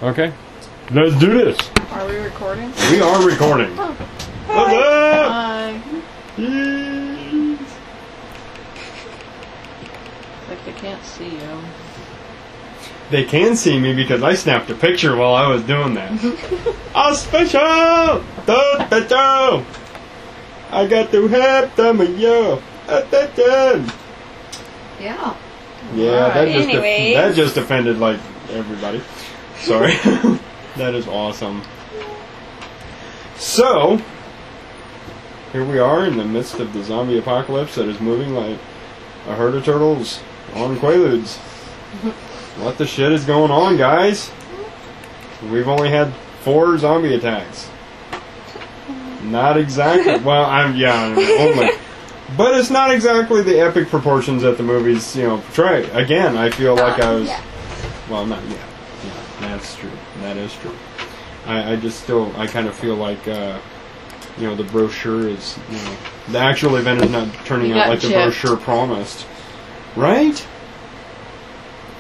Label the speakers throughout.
Speaker 1: Okay. Let's do this.
Speaker 2: Are we recording?
Speaker 1: We are recording.
Speaker 2: Oh.
Speaker 1: What's up?
Speaker 2: Hi.
Speaker 1: Yes.
Speaker 2: Like they can't see you.
Speaker 1: They can see me because I snapped a picture while I was doing that. Oh, special! The special! I got to have them of you. Attention!
Speaker 2: Yeah.
Speaker 1: Yeah,
Speaker 2: Right.
Speaker 1: that just offended like everybody. Sorry. That is awesome. So, here we are in the midst of the zombie apocalypse that is moving like a herd of turtles on Quaaludes. What the shit is going on, guys? We've only had 4 zombie attacks. Not exactly. Well, only. But it's not exactly the epic proportions that the movies, portray. Again, I feel like I was...
Speaker 3: Yeah.
Speaker 1: Well, not yet. Yeah, that's true. That is true. I kind of feel like, the brochure is, the actual event is not turning out like the brochure promised. Right?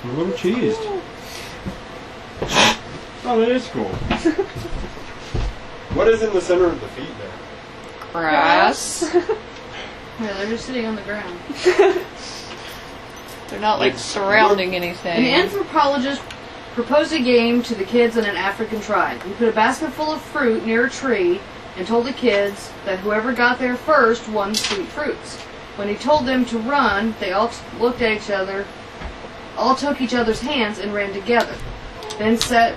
Speaker 1: I'm a little cheesed. Oh, that is cool. What is in the center of the feet there?
Speaker 2: Grass.
Speaker 3: Yeah, they're just sitting on the ground.
Speaker 2: They're not like surrounding anything.
Speaker 3: An anthropologist proposed a game to the kids in an African tribe. He put a basket full of fruit near a tree and told the kids that whoever got there first won sweet fruits. When he told them to run, they all looked at each other, all took each other's hands and ran together, then sat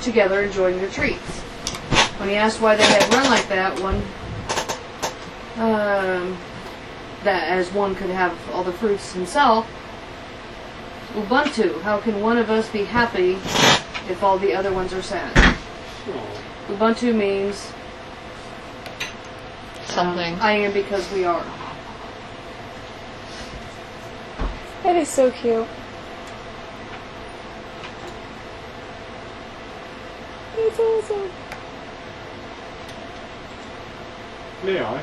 Speaker 3: together enjoying their treats. When he asked why they had run like that, that as one could have all the fruits himself, Ubuntu, how can one of us be happy if all the other ones are sad? Ubuntu means
Speaker 2: something.
Speaker 3: I am because we are.
Speaker 4: That is so cute. That's awesome.
Speaker 1: May I?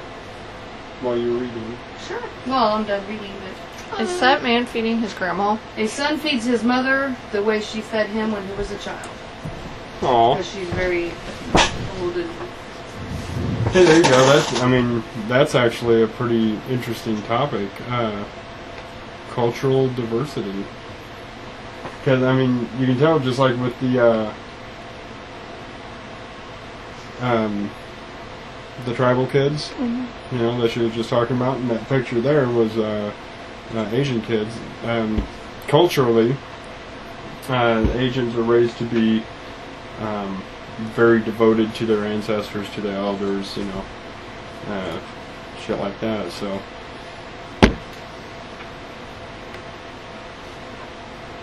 Speaker 1: While you were reading.
Speaker 3: Sure. Well, I'm done reading, but...
Speaker 2: Is that man feeding his grandma?
Speaker 3: A son feeds his mother the way she fed him when he was a child.
Speaker 1: Aww.
Speaker 3: Because she's very old and...
Speaker 1: Hey, there you go. That's actually a pretty interesting topic. Cultural diversity. Because, you can tell just like with the tribal kids, that she was just talking about, and that picture there was Asian kids. Culturally, Asians are raised to be very devoted to their ancestors, to their elders, shit like that. So,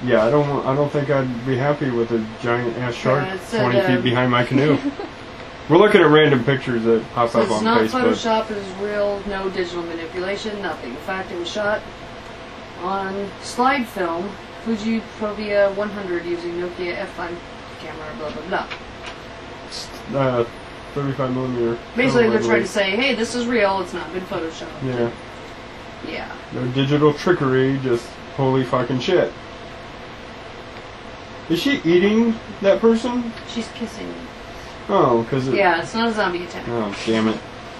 Speaker 1: yeah, I don't think I'd be happy with a giant ass shark 20 feet behind my canoe. We're looking at random pictures that pop up on Facebook.
Speaker 3: It's not Photoshop, it is real, no digital manipulation, nothing. In fact, it was shot on slide film, Fuji Provia 100 using Nokia F5 camera, blah blah blah.
Speaker 1: 35mm.
Speaker 3: Basically, they're trying to say, hey, this is real, it's not been Photoshopped.
Speaker 1: Yeah.
Speaker 3: Yeah.
Speaker 1: No digital trickery, just holy fucking shit. Is she eating that person?
Speaker 3: She's kissing him.
Speaker 1: Oh, because
Speaker 3: yeah, it's not a zombie attack.
Speaker 1: Oh, damn it.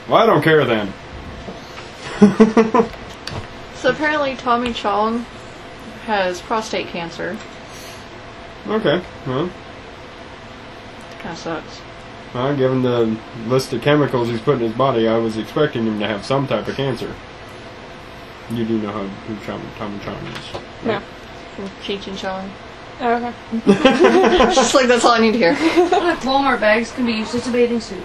Speaker 1: Well, I don't care then.
Speaker 2: So apparently Tommy Chong has prostate cancer.
Speaker 1: Okay, well.
Speaker 2: Kinda sucks.
Speaker 1: Well, given the list of chemicals he's put in his body, I was expecting him to have some type of cancer. You do know who Tommy Chong is.
Speaker 4: No.
Speaker 2: From Cheech and Chong.
Speaker 4: Oh, okay.
Speaker 2: Just like that's all I need to hear.
Speaker 3: Look, Walmart bags can be used as a bathing suit.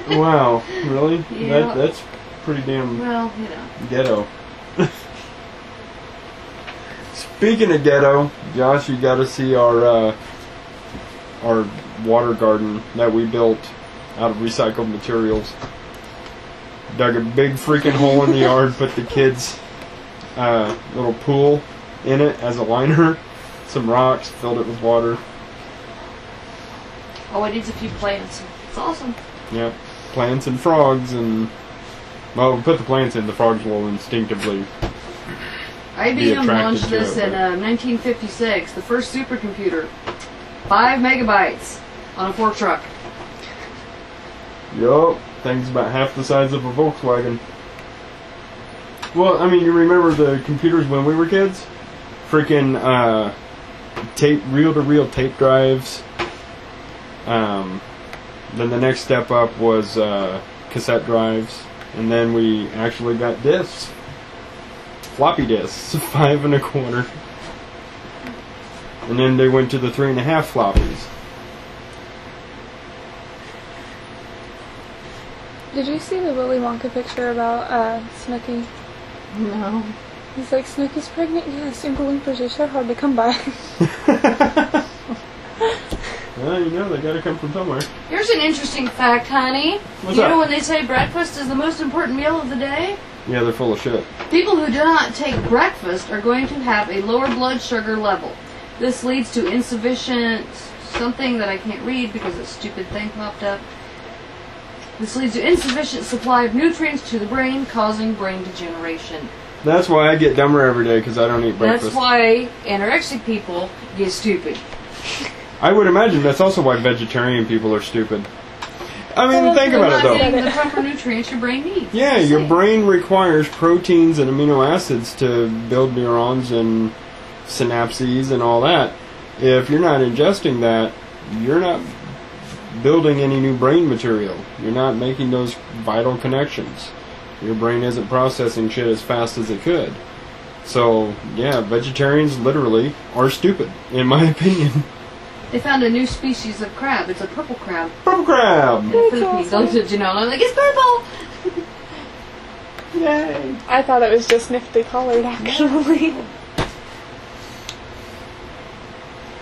Speaker 1: Wow, really?
Speaker 3: Yeah.
Speaker 1: That's pretty damn ghetto. Speaking of ghetto, Josh, you got to see our water garden that we built out of recycled materials. Dug a big freaking hole in the yard, put the kids' little pool in it as a liner, some rocks, filled it with water.
Speaker 3: Oh, it needs a few plants. It's awesome.
Speaker 1: Yeah, plants and frogs, and well, we put the plants in, the frogs will instinctively
Speaker 3: IBM
Speaker 1: attracted
Speaker 3: launched
Speaker 1: to
Speaker 3: this
Speaker 1: it,
Speaker 3: in
Speaker 1: but-
Speaker 3: 1956, the first supercomputer. 5 megabytes on a fork truck.
Speaker 1: Yup, thing's about half the size of a Volkswagen. Well, I mean, you remember the computers when we were kids? Freaking reel-to-reel tape drives. Then the next step up was cassette drives, and then we actually got discs, floppy disks, 5 1/4. And then they went to the 3.5 floppies.
Speaker 4: Did you see the Willy Wonka picture about Snooki?
Speaker 2: No.
Speaker 4: He's like, Snooki's pregnant? Yes, Oompa Loompas are so hard to come by.
Speaker 1: Well, you know, they gotta come from somewhere.
Speaker 3: Here's an interesting fact, honey.
Speaker 1: What's
Speaker 3: you
Speaker 1: up?
Speaker 3: know when they say breakfast is the most important meal of the day?
Speaker 1: Yeah, they're full of shit.
Speaker 3: People who do not take breakfast are going to have a lower blood sugar level. This leads to insufficient something that I can't read because a stupid thing popped up. This leads to insufficient supply of nutrients to the brain, causing brain degeneration.
Speaker 1: That's why I get dumber every day, because I don't eat breakfast.
Speaker 3: That's why anorexic people get stupid.
Speaker 1: I would imagine that's also why vegetarian people are stupid. I mean, think
Speaker 3: They're
Speaker 1: about
Speaker 3: not
Speaker 1: it, though.
Speaker 3: getting the proper nutrients your brain needs.
Speaker 1: Yeah,
Speaker 3: Just
Speaker 1: your
Speaker 3: saying.
Speaker 1: brain requires proteins and amino acids to build neurons and synapses and all that. If you're not ingesting that, you're not building any new brain material. You're not making those vital connections. Your brain isn't processing shit as fast as it could. So, yeah, vegetarians literally are stupid, in my opinion.
Speaker 3: They found a new species of crab. It's a purple crab.
Speaker 1: Purple crab!
Speaker 3: In the Philippines.
Speaker 4: awesome.
Speaker 3: Did you know? I'm like, it's purple!
Speaker 1: Yay!
Speaker 4: I thought it was just nifty colored, actually.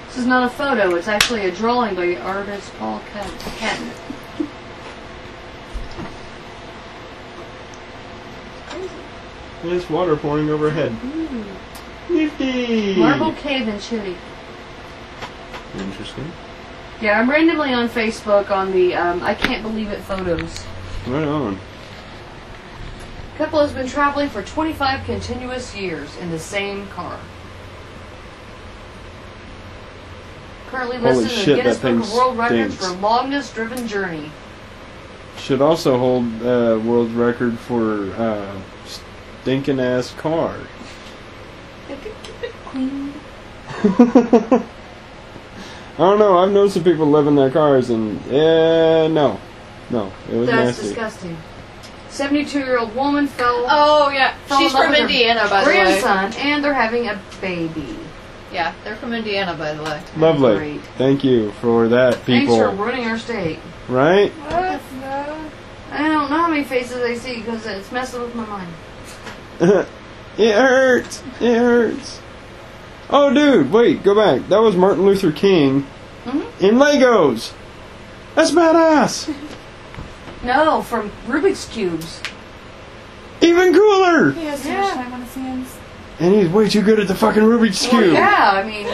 Speaker 3: This is not a photo. It's actually a drawing by artist Paul Catton.
Speaker 1: There's water pouring overhead. Nifty!
Speaker 3: Marble Cave in Chile.
Speaker 1: Interesting.
Speaker 3: Yeah, I'm randomly on Facebook on the I can't believe it photos.
Speaker 1: Right on.
Speaker 3: Couple has been traveling for 25 continuous years in the same car. Currently
Speaker 1: Holy
Speaker 3: listed in
Speaker 1: shit,
Speaker 3: the Guinness
Speaker 1: that
Speaker 3: Book of
Speaker 1: thing
Speaker 3: World Records
Speaker 1: stinks.
Speaker 3: for longest driven journey.
Speaker 1: Should also hold world record for stinking ass car.
Speaker 3: I could keep it clean.
Speaker 1: I don't know. I've known some people live in their cars, and no, it was
Speaker 3: That's
Speaker 1: nasty.
Speaker 3: disgusting. 72-year-old woman fell
Speaker 2: Oh, yeah.
Speaker 3: fell
Speaker 2: She's
Speaker 3: in love
Speaker 2: from
Speaker 3: with her
Speaker 2: Indiana, by the way.
Speaker 3: grandson, and they're having a baby.
Speaker 2: Yeah, they're from Indiana, by the way.
Speaker 1: Lovely.
Speaker 3: Great.
Speaker 1: Thank you for that,
Speaker 3: Thanks for
Speaker 1: people.
Speaker 3: ruining our state.
Speaker 1: Right?
Speaker 4: What? No.
Speaker 3: I don't know how many faces I see because it's messing with my mind.
Speaker 1: It hurts. It hurts. Oh, dude, wait, go back. That was Martin Luther King in Legos. That's badass.
Speaker 3: No, from Rubik's Cubes.
Speaker 1: Even cooler.
Speaker 4: He has too
Speaker 3: Yeah.
Speaker 4: much time on his hands.
Speaker 1: And he's way too good at the fucking Rubik's
Speaker 3: Well,
Speaker 1: Cube.
Speaker 3: yeah, I mean,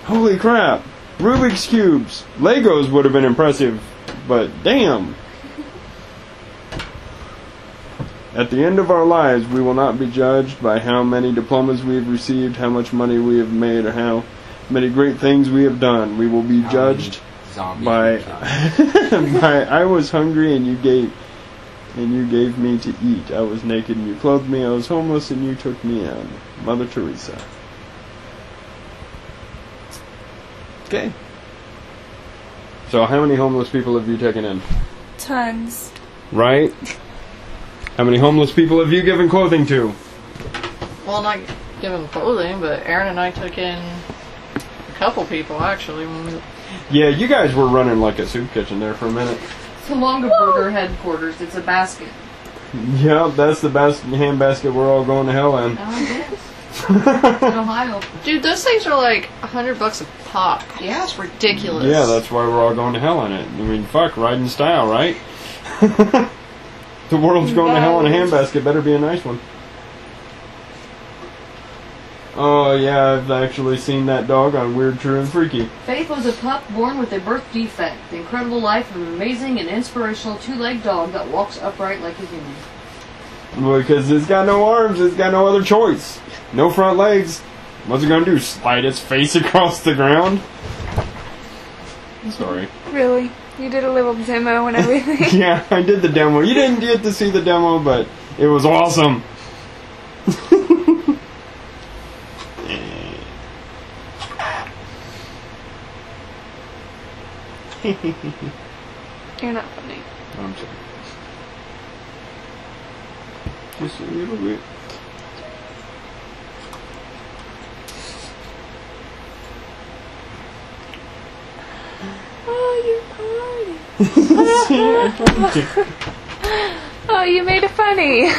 Speaker 1: Holy crap. Rubik's Cubes. Legos would have been impressive, but damn. At the end of our lives, we will not be judged by how many diplomas we have received, how much money we have made, or how many great things we have done. We will be judged
Speaker 5: Zombie
Speaker 1: by,
Speaker 5: creature.
Speaker 1: by I was hungry and you gave me to eat. I was naked and you clothed me. I was homeless and you took me in. Mother Teresa. Okay. So how many homeless people have you taken in?
Speaker 4: Tons.
Speaker 1: Right? How many homeless people have you given clothing to?
Speaker 2: Well, not giving clothing, but Aaron and I took in a couple people, actually. When we,
Speaker 1: Yeah, you guys were running like a soup kitchen there for a minute.
Speaker 3: it's the Longaberger headquarters. It's a basket.
Speaker 1: Yep, that's the hand basket we're all going to hell in.
Speaker 3: Oh, yes. In Ohio.
Speaker 2: dude, those things are like $100 a pop.
Speaker 3: Yeah.
Speaker 2: It's ridiculous.
Speaker 1: Yeah, that's why we're all going to hell in it. I mean, fuck, ride in style, right? The world's going to hell in a handbasket. Better be a nice one. Oh, yeah, I've actually seen that dog on Weird, True, and Freaky.
Speaker 3: Faith was a pup born with a birth defect. The incredible life of an amazing and inspirational two-legged dog that walks upright like a human.
Speaker 1: Because it's got no arms, it's got no other choice. No front legs. What's it gonna do? Slide its face across the ground? Sorry.
Speaker 4: Really? You did a little demo and everything?
Speaker 1: Yeah, I did the demo. You didn't get to see the demo, but it was awesome.
Speaker 4: You're not funny.
Speaker 1: I'm sorry. Just a little bit.
Speaker 4: Oh, you party. Oh, you made it funny.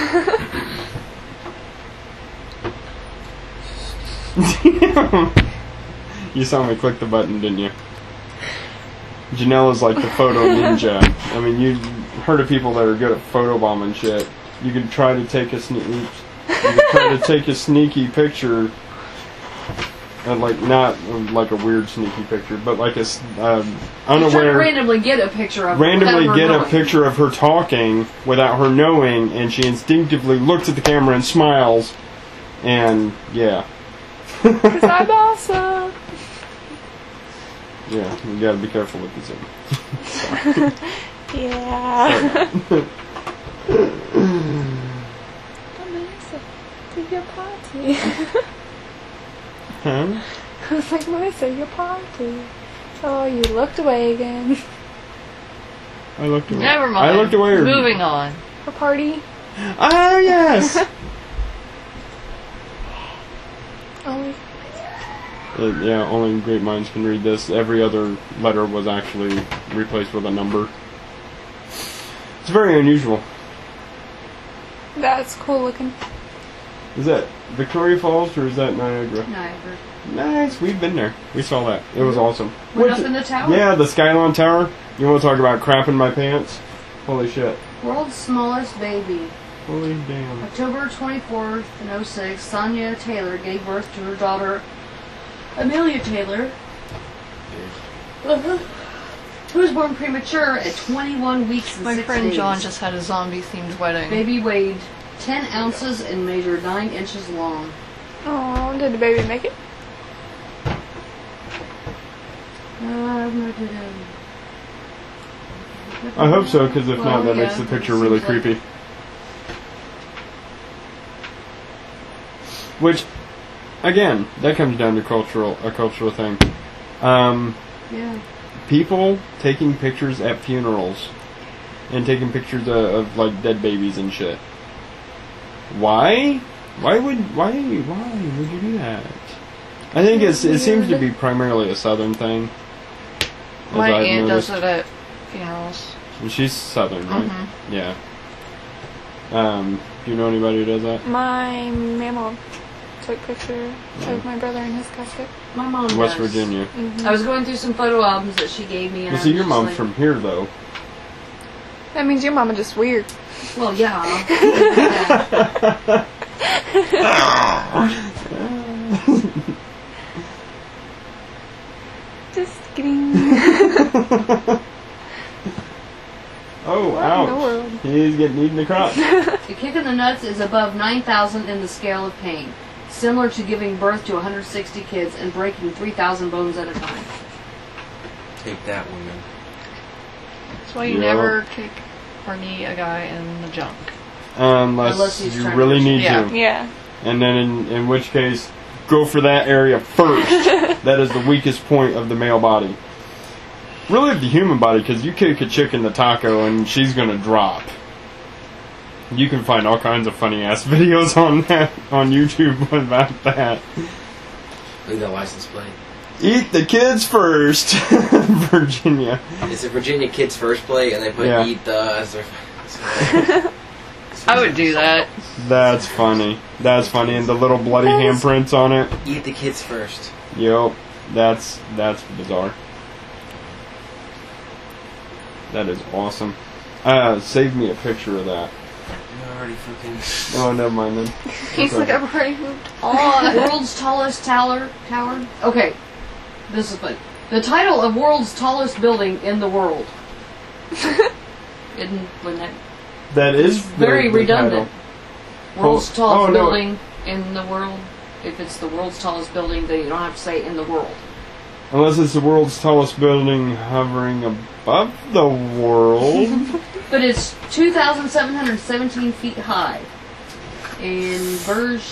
Speaker 1: You saw me click the button, didn't you? Janella's like the photo ninja. I mean, you heard of people that are good at photobombing shit. You can try to take a sneaky picture, and like not like a weird sneaky picture, but like a unaware.
Speaker 3: Randomly get a picture of
Speaker 1: a picture of her talking without her knowing, and she instinctively looks at the camera and smiles, and yeah.
Speaker 4: 'Cause I'm awesome.
Speaker 1: Yeah, you gotta be careful with the Zoom.
Speaker 4: Yeah. Melissa, to your party.
Speaker 1: Huh?
Speaker 4: I was like, Melissa, your party. Oh, you looked away again.
Speaker 1: I looked away.
Speaker 2: Never mind.
Speaker 1: I looked away.
Speaker 2: Moving on.
Speaker 4: Her party.
Speaker 1: Ah, yes!
Speaker 4: Oh,
Speaker 1: Yeah, only great minds can read this. Every other letter was actually replaced with a number. It's very unusual.
Speaker 4: that's cool looking.
Speaker 1: Is that Victoria Falls or is that Niagara?
Speaker 3: Niagara.
Speaker 1: Nice, we've been there. We saw that. It was awesome.
Speaker 3: Went up in the tower?
Speaker 1: Yeah, the Skylon Tower. You want to talk about crapping my pants? Holy shit.
Speaker 3: World's smallest baby.
Speaker 1: Holy damn.
Speaker 3: October 24th, 2006, Sonia Taylor gave birth to her daughter, Amelia Taylor, who was born premature at 21 weeks and
Speaker 2: My
Speaker 3: 6
Speaker 2: friend
Speaker 3: days.
Speaker 2: John just had a zombie-themed wedding.
Speaker 3: Baby weighed 10 ounces and measured 9 inches long.
Speaker 4: Oh, did the baby make it?
Speaker 1: I hope so, because if not, that makes the
Speaker 3: yeah,
Speaker 1: picture really
Speaker 3: seems like-
Speaker 1: creepy. Which, again, that comes down to a cultural thing.
Speaker 3: Yeah.
Speaker 1: People taking pictures at funerals and taking pictures of like dead babies and shit. Why? Why would you do that? I think it seems to be primarily a Southern thing. as
Speaker 2: My
Speaker 1: I've
Speaker 2: aunt
Speaker 1: noticed.
Speaker 2: does it at funerals.
Speaker 1: And she's Southern, right?
Speaker 2: Mm-hmm.
Speaker 1: Yeah. Do you know anybody who does that?
Speaker 4: My mama took a picture of my brother in his casket.
Speaker 3: My mom
Speaker 1: West
Speaker 3: does.
Speaker 1: Virginia.
Speaker 4: Mm-hmm.
Speaker 3: I was going through some photo albums that she gave me. And
Speaker 1: Well,
Speaker 3: I
Speaker 1: see,
Speaker 3: was
Speaker 1: your
Speaker 3: just
Speaker 1: mom's
Speaker 3: like,
Speaker 1: from here, though.
Speaker 4: That means your mama just weird.
Speaker 3: Well, yeah.
Speaker 4: Just kidding.
Speaker 1: Oh,
Speaker 4: What in the
Speaker 1: ouch.
Speaker 4: world?
Speaker 1: He's getting eaten the crotch.
Speaker 3: The kick in the nuts is above 9,000 in the scale of pain, similar to giving birth to 160 kids and breaking 3,000 bones at a time.
Speaker 5: Take that, woman.
Speaker 2: That's why you
Speaker 1: Yeah.
Speaker 2: never kick or knee a guy in the junk.
Speaker 3: Unless
Speaker 1: Unless
Speaker 3: he's
Speaker 1: you
Speaker 3: trying
Speaker 1: really
Speaker 3: to-
Speaker 1: need
Speaker 2: Yeah.
Speaker 1: to.
Speaker 4: Yeah.
Speaker 1: And then in which case, go for that area first. That is the weakest point of the male body. Really of the human body, because you kick a chick in the taco and she's going to drop. You can find all kinds of funny ass videos on that on YouTube about that.
Speaker 5: Look at that license plate.
Speaker 1: Eat the kids first, Virginia.
Speaker 5: It's a Virginia Kids First plate, and they put
Speaker 1: Yeah.
Speaker 5: eat the as their.
Speaker 2: I would do that.
Speaker 1: That's funny. That's funny, and the little bloody handprints on it.
Speaker 5: Eat the kids first.
Speaker 1: Yep, that's bizarre. That is awesome. Save me a picture of that.
Speaker 5: You already fucking.
Speaker 1: Oh, never mind then.
Speaker 2: He's
Speaker 1: Okay.
Speaker 2: like, I've already moved
Speaker 3: Oh, world's tallest tower. Okay, this is fun. The title of world's tallest building in the world. Wouldn't that?
Speaker 1: That is
Speaker 3: Very
Speaker 1: the
Speaker 3: redundant.
Speaker 1: title.
Speaker 3: World's
Speaker 1: Oh,
Speaker 3: tallest
Speaker 1: no.
Speaker 3: building in the world. If it's the world's tallest building, then you don't have to say in the world.
Speaker 1: Unless it's the world's tallest building hovering above the world.
Speaker 3: But it's 2,717 feet high. In Burj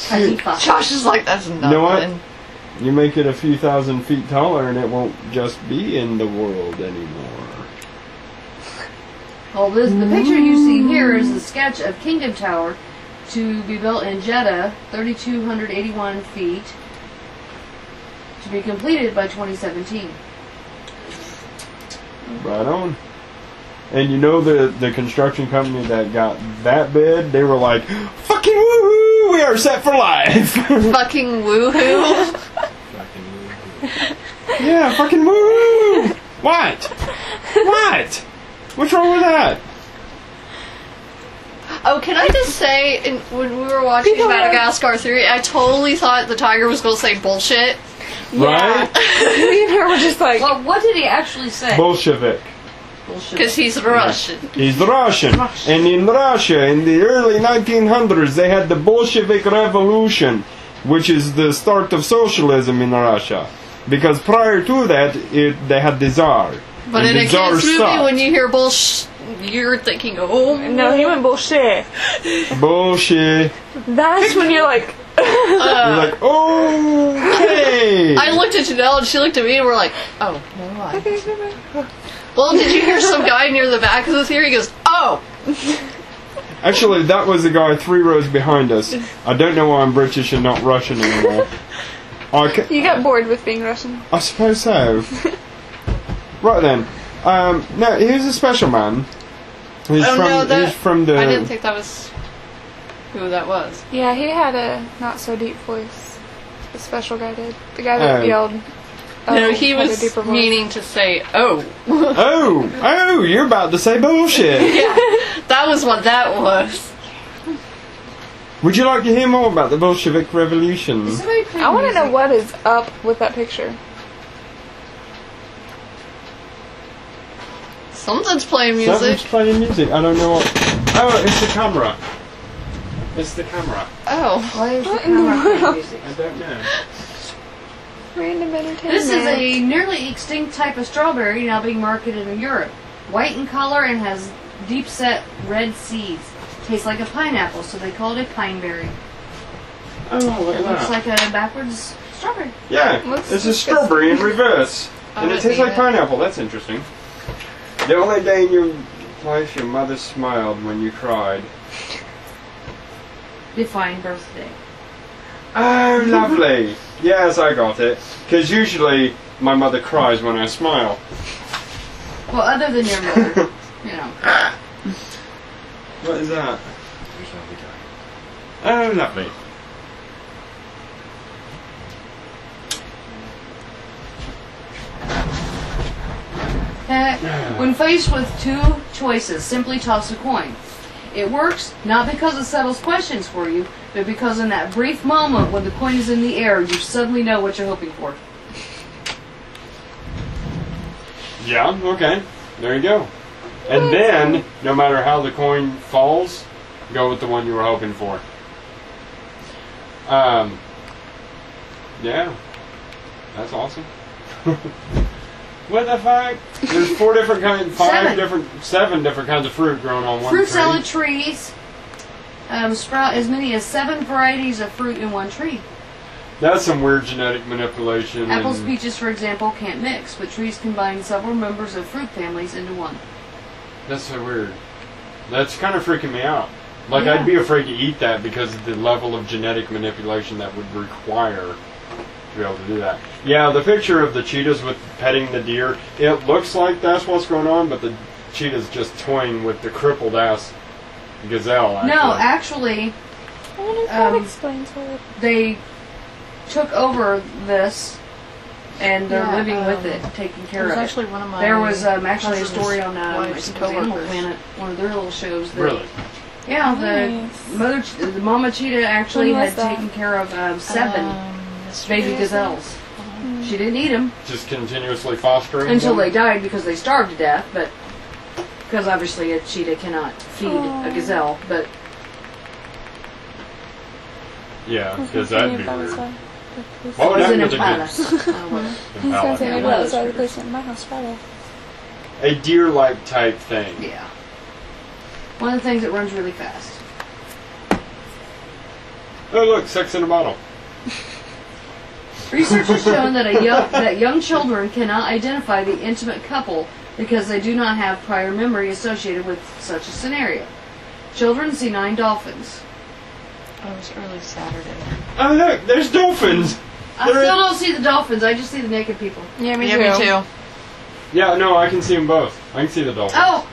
Speaker 3: Khalifa.
Speaker 2: Josh is like, that's nothing.
Speaker 1: You know what? You make it a few thousand feet taller and it won't just be in the world anymore.
Speaker 3: Well, the picture you see here is a sketch of Kingdom Tower to be built in Jeddah, 3,281 feet, to be completed by 2017.
Speaker 1: Right on. And you know the construction company that got that bid, they were like, fucking woohoo, we are set for life.
Speaker 2: Fucking woohoo.
Speaker 1: Yeah, fucking woohoo. What? What? What's wrong with that?
Speaker 2: Oh, can I just say, when we were watching Madagascar 3, I totally thought the tiger was going to say bullshit.
Speaker 1: Right?
Speaker 4: Me and her were just like,
Speaker 3: Well, what did he actually say?
Speaker 1: Bolshevik.
Speaker 2: Because he's Russian.
Speaker 1: He's Russian. And in Russia, in the early 1900s, they had the Bolshevik Revolution, which is the start of socialism in Russia. Because prior to that, they had the Tsar.
Speaker 2: But
Speaker 1: And
Speaker 2: in a
Speaker 1: the Tsar
Speaker 2: kid's movie,
Speaker 1: sucked.
Speaker 2: when you hear bullshit, you're thinking, oh.
Speaker 4: no, he went bullshit.
Speaker 1: Bullshit.
Speaker 4: That's when you're like,
Speaker 1: You're like, okay.
Speaker 2: I looked at Janelle and she looked at me and we're like, oh, why? Well, did you hear some guy near the back of the theater? He goes, oh.
Speaker 1: Actually, that was the guy 3 rows behind us. I don't know why I'm British and not Russian anymore.
Speaker 4: you got bored with being Russian.
Speaker 1: I suppose so. Right then. No, he's a special man. He's he's from the...
Speaker 2: I didn't think that was who that was.
Speaker 4: Yeah, he had a not so deep voice. The special guy did. The guy that yelled.
Speaker 2: No, he
Speaker 4: had a
Speaker 2: was
Speaker 4: deeper voice.
Speaker 2: meaning to say, oh.
Speaker 1: Oh, you're about to say bullshit.
Speaker 2: Yeah, that was what that was.
Speaker 1: Would you like to hear more about the Bolshevik Revolution?
Speaker 4: I want to know what is up with that picture.
Speaker 2: Something's playing music.
Speaker 1: Something's playing music. I don't know what... Oh, it's the camera. It's the camera.
Speaker 2: Oh.
Speaker 3: Why is the
Speaker 4: What in the
Speaker 3: camera playing
Speaker 4: world?
Speaker 3: music?
Speaker 1: I don't know.
Speaker 4: Random entertainment.
Speaker 3: This is a nearly extinct type of strawberry now being marketed in Europe. White in color and has deep set red seeds. Tastes like a pineapple, so they call it a pineberry.
Speaker 1: Oh, look
Speaker 3: It
Speaker 1: at
Speaker 3: looks
Speaker 1: that.
Speaker 3: like a backwards strawberry.
Speaker 1: Yeah,
Speaker 4: Looks
Speaker 1: it's a
Speaker 4: disgusting.
Speaker 1: strawberry in reverse.
Speaker 2: I
Speaker 1: And it
Speaker 2: would
Speaker 1: tastes
Speaker 2: eat
Speaker 1: like
Speaker 2: it.
Speaker 1: pineapple. That's interesting. The only day in your life your mother smiled when you cried.
Speaker 3: Define birthday.
Speaker 1: Oh, lovely. Yes, I got it. Because usually my mother cries when I smile.
Speaker 3: Well, other than your mother, you know.
Speaker 1: What is that? Oh, lovely.
Speaker 3: When faced with two choices, simply toss a coin. It works not because it settles questions for you, but because in that brief moment when the coin is in the air, you suddenly know what you're hoping for.
Speaker 1: Yeah, okay. There you go. And then, no matter how the coin falls, go with the one you were hoping for. Yeah. That's awesome. What the fuck? There's 4 different kinds, 7 different kinds of fruit growing on one
Speaker 3: Fruit
Speaker 1: tree.
Speaker 3: salad trees sprout as many as 7 varieties of fruit in one tree.
Speaker 1: That's some weird genetic manipulation.
Speaker 3: Apples,
Speaker 1: and
Speaker 3: peaches, for example, can't mix, but trees combine several members of fruit families into one.
Speaker 1: That's so weird. That's kind of freaking me out. Like,
Speaker 3: Yeah.
Speaker 1: I'd be afraid to eat that because of the level of genetic manipulation that would require to be able to do that. Yeah, the picture of the cheetahs with petting the deer, it looks like that's what's going on, but the cheetah's just toying with the crippled ass gazelle. Actually.
Speaker 3: No, actually,
Speaker 4: I wonder if that
Speaker 3: Um,
Speaker 4: explains it.
Speaker 3: they took over this, and they're
Speaker 2: Yeah,
Speaker 3: living with it, taking
Speaker 2: It
Speaker 3: care
Speaker 2: was
Speaker 3: of it.
Speaker 2: actually one of my.
Speaker 3: There was actually a
Speaker 2: husband's
Speaker 3: story on I
Speaker 2: wife's
Speaker 3: think it was Animal
Speaker 2: coworkers.
Speaker 3: Planet, one of their little shows. That,
Speaker 1: Really?
Speaker 3: Yeah,
Speaker 4: Nice.
Speaker 3: the mama cheetah actually
Speaker 4: When was
Speaker 3: had
Speaker 4: that?
Speaker 3: taken care of 7 baby gazelles. She didn't eat them
Speaker 1: Just continuously fostering
Speaker 3: until
Speaker 1: them?
Speaker 3: they died because they starved to death, but because obviously a cheetah cannot feed a gazelle, but
Speaker 1: Yeah,
Speaker 4: I was
Speaker 1: because
Speaker 4: gonna
Speaker 1: that'd be
Speaker 4: say,
Speaker 1: weird.
Speaker 4: maybe
Speaker 1: What would
Speaker 3: It was
Speaker 1: happen
Speaker 3: in
Speaker 1: if the
Speaker 3: Impala.
Speaker 1: kids?
Speaker 4: I was gonna say
Speaker 1: Impala.
Speaker 4: maybe
Speaker 3: Yeah,
Speaker 4: that was
Speaker 3: well,
Speaker 4: why the place in my house Friday.
Speaker 1: A deer-like type thing.
Speaker 3: Yeah. One of the things that runs really fast.
Speaker 1: Oh look, sex in a bottle.
Speaker 3: Research has shown that young children cannot identify the intimate couple because they do not have prior memory associated with such a scenario. Children see 9 dolphins.
Speaker 2: Oh, it was early Saturday.
Speaker 1: Oh look, there's dolphins.
Speaker 3: I still don't see the dolphins. I just see the naked people.
Speaker 4: Yeah, me
Speaker 2: Yeah, me too.
Speaker 1: Yeah, no, I can see them both. I can see the dolphins.
Speaker 3: Oh!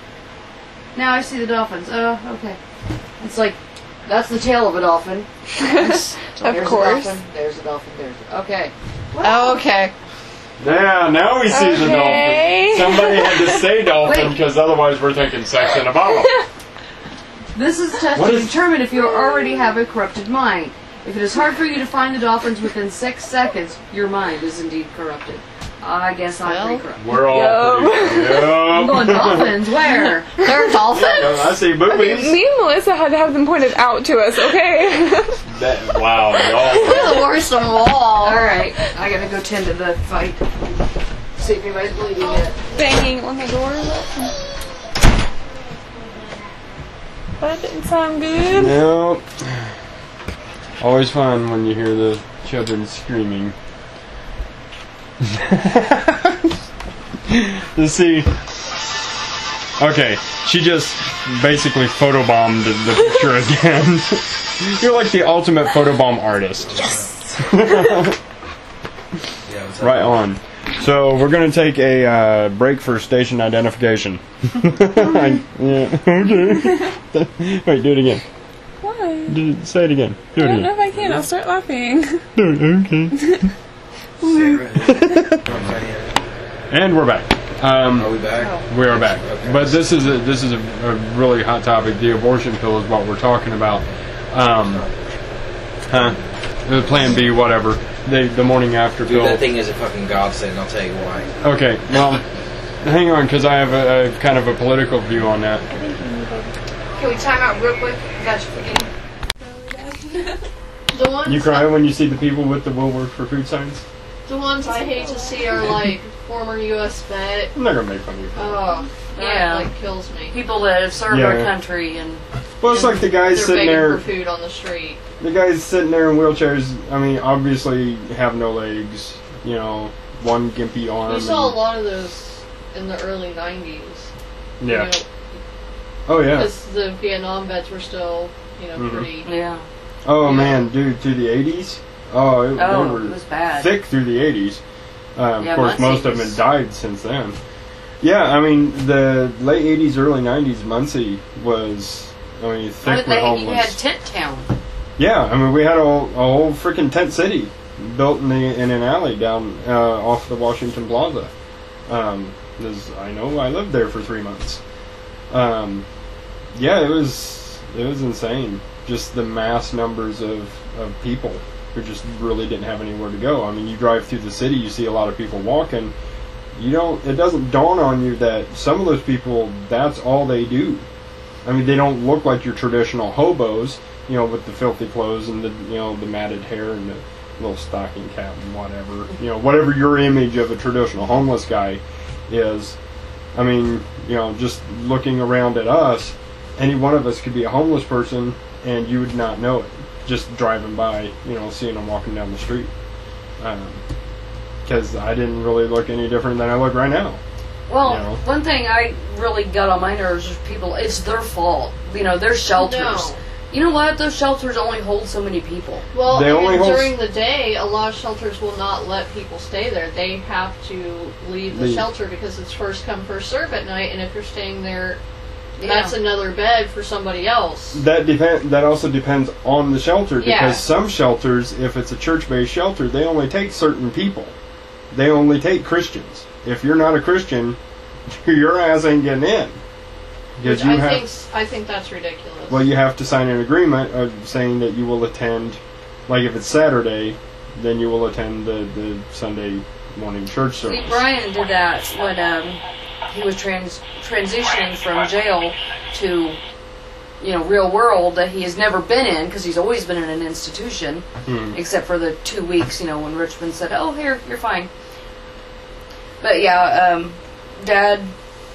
Speaker 3: Now I see the dolphins. Oh, okay. It's like, that's the tail of a dolphin. There's
Speaker 4: Of course.
Speaker 3: A dolphin. There's a dolphin. Okay.
Speaker 2: Oh, okay.
Speaker 1: Yeah, now we see the
Speaker 4: Okay.
Speaker 1: dolphin. Somebody had to say dolphin
Speaker 3: Wait.
Speaker 1: because otherwise we're thinking sex in a bottle.
Speaker 3: This is test
Speaker 1: What
Speaker 3: to
Speaker 1: is-
Speaker 3: determine if you already have a corrupted mind. If it is hard for you to find the dolphins within 6 seconds, your mind is indeed corrupted. I guess I'm pretty corrupt.
Speaker 1: We're all pretty.
Speaker 3: I'm going
Speaker 1: Yep.
Speaker 3: dolphins. Where?
Speaker 2: They're dolphins?
Speaker 1: I see boobies.
Speaker 4: Me and Melissa had to have them pointed out to us, okay?
Speaker 1: Wow, y'all.
Speaker 2: They're the worst of them all.
Speaker 3: Alright, I gotta go tend to the fight. See if anybody's bleeding yet.
Speaker 4: Banging on the door. That didn't sound good.
Speaker 1: Yep. Always fun when you hear the children screaming. You see, okay, she just basically photobombed the picture again. You're like the ultimate photobomb artist.
Speaker 5: Yeah, what's up?
Speaker 1: Right on. So we're gonna take a break for station identification. Yeah. Okay. Wait, do it again.
Speaker 4: Why?
Speaker 1: Say it again. Do
Speaker 4: I
Speaker 1: it
Speaker 4: don't know
Speaker 1: again.
Speaker 4: if I can. I'll start laughing.
Speaker 1: Do it. Okay. And we're back.
Speaker 5: Are we back?
Speaker 1: We are back.
Speaker 5: Okay.
Speaker 1: But this is a really hot topic. The abortion pill is what we're talking about. The Plan B, whatever. The morning after
Speaker 5: Dude,
Speaker 1: pill.
Speaker 5: that thing is a fucking godsend, I'll tell you why.
Speaker 1: Okay, well, hang on, because I have a kind of a political view on that.
Speaker 3: Can we time out real quick? Got you forgetting.
Speaker 2: The ones,
Speaker 1: You cry when you see the people with the "Will work for food" signs?
Speaker 2: the ones I hate to see are like former U.S. vet.
Speaker 1: I'm not gonna make fun of you.
Speaker 2: Oh, that
Speaker 3: Yeah.
Speaker 2: like kills me.
Speaker 3: People that have served
Speaker 1: Yeah.
Speaker 3: our country and
Speaker 1: Well, it's like the guys
Speaker 2: They're
Speaker 1: sitting
Speaker 2: begging
Speaker 1: there.
Speaker 2: for food on the street.
Speaker 1: The guys sitting there in wheelchairs. I mean, obviously have no legs. You know, one gimpy arm.
Speaker 2: You saw a
Speaker 1: and-
Speaker 2: lot of those in the early 90s.
Speaker 1: Yeah. Oh yeah.
Speaker 2: Because the Vietnam vets were still,
Speaker 1: Mhm.
Speaker 2: pretty.
Speaker 3: yeah.
Speaker 1: Oh
Speaker 2: Yeah.
Speaker 1: man, dude, through the 80s. Oh, they
Speaker 3: Oh,
Speaker 1: were
Speaker 3: it was bad.
Speaker 1: thick through the 80s. Of
Speaker 3: Yeah,
Speaker 1: course, most
Speaker 3: Muncie
Speaker 1: of them
Speaker 3: was-
Speaker 1: had died since then. Yeah, I mean, the late 80s, early 90s, Muncie was, I mean, thick with
Speaker 3: You had
Speaker 1: homeless.
Speaker 3: Tent Town.
Speaker 1: Yeah, I mean, we had a whole freaking tent city built in an alley down off the Washington Plaza. 'Cause I know I lived there for 3 months. Yeah, it was insane. Just the mass numbers of people who just really didn't have anywhere to go. I mean, you drive through the city, you see a lot of people walking. It doesn't dawn on you that some of those people, that's all they do. I mean, they don't look like your traditional hobos, with the filthy clothes and the matted hair and the little stocking cap and whatever. Whatever your image of a traditional homeless guy is. I mean, just looking around at us, any one of us could be a homeless person and you would not know it. Just driving by, seeing them walking down the street. Because I didn't really look any different than I look right now.
Speaker 3: Well, one thing I really got on my nerves is people, it's their fault. Their shelters.
Speaker 2: No.
Speaker 3: You know what? Those shelters only hold so many people.
Speaker 2: Well,
Speaker 1: They only
Speaker 2: and
Speaker 1: hold-
Speaker 2: during the day, a lot of shelters will not let people stay there. They have to leave the
Speaker 1: Leave.
Speaker 2: shelter because it's first come, first serve at night, and if you're staying there,
Speaker 3: Yeah.
Speaker 2: that's another bed for somebody else.
Speaker 1: That also depends on the shelter, because
Speaker 2: Yeah.
Speaker 1: some shelters, if it's a church-based shelter, they only take certain people. They only take Christians. If you're not a Christian, your ass ain't getting in. Because
Speaker 2: Which
Speaker 1: you
Speaker 2: I think that's ridiculous.
Speaker 1: Well, you have to sign an agreement of saying that you will attend, like if it's Saturday, then you will attend the Sunday morning church service.
Speaker 3: See, Brian did that when he was transitioning from jail to real world that he has never been in, because he's always been in an institution, except for the 2 weeks, when Richmond said, "Oh, here, you're fine." But yeah, Dad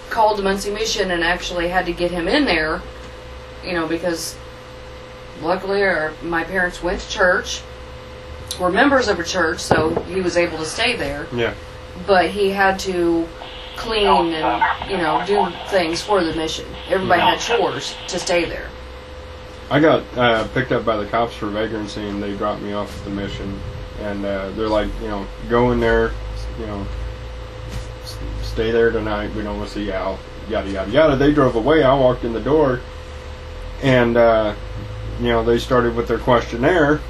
Speaker 3: called the Muncie Mission and actually had to get him in there, because luckily my parents went to church, were members of a church, so he was able to stay there.
Speaker 1: Yeah.
Speaker 3: But he had to clean and, do things for the mission. Everybody had chores to stay there.
Speaker 1: I got picked up by the cops for vagrancy, and they dropped me off at the mission. And they're like, go in there, stay there tonight. We don't want to see you out. Yada, yada, yada. They drove away. I walked in the door, and, they started with their questionnaire.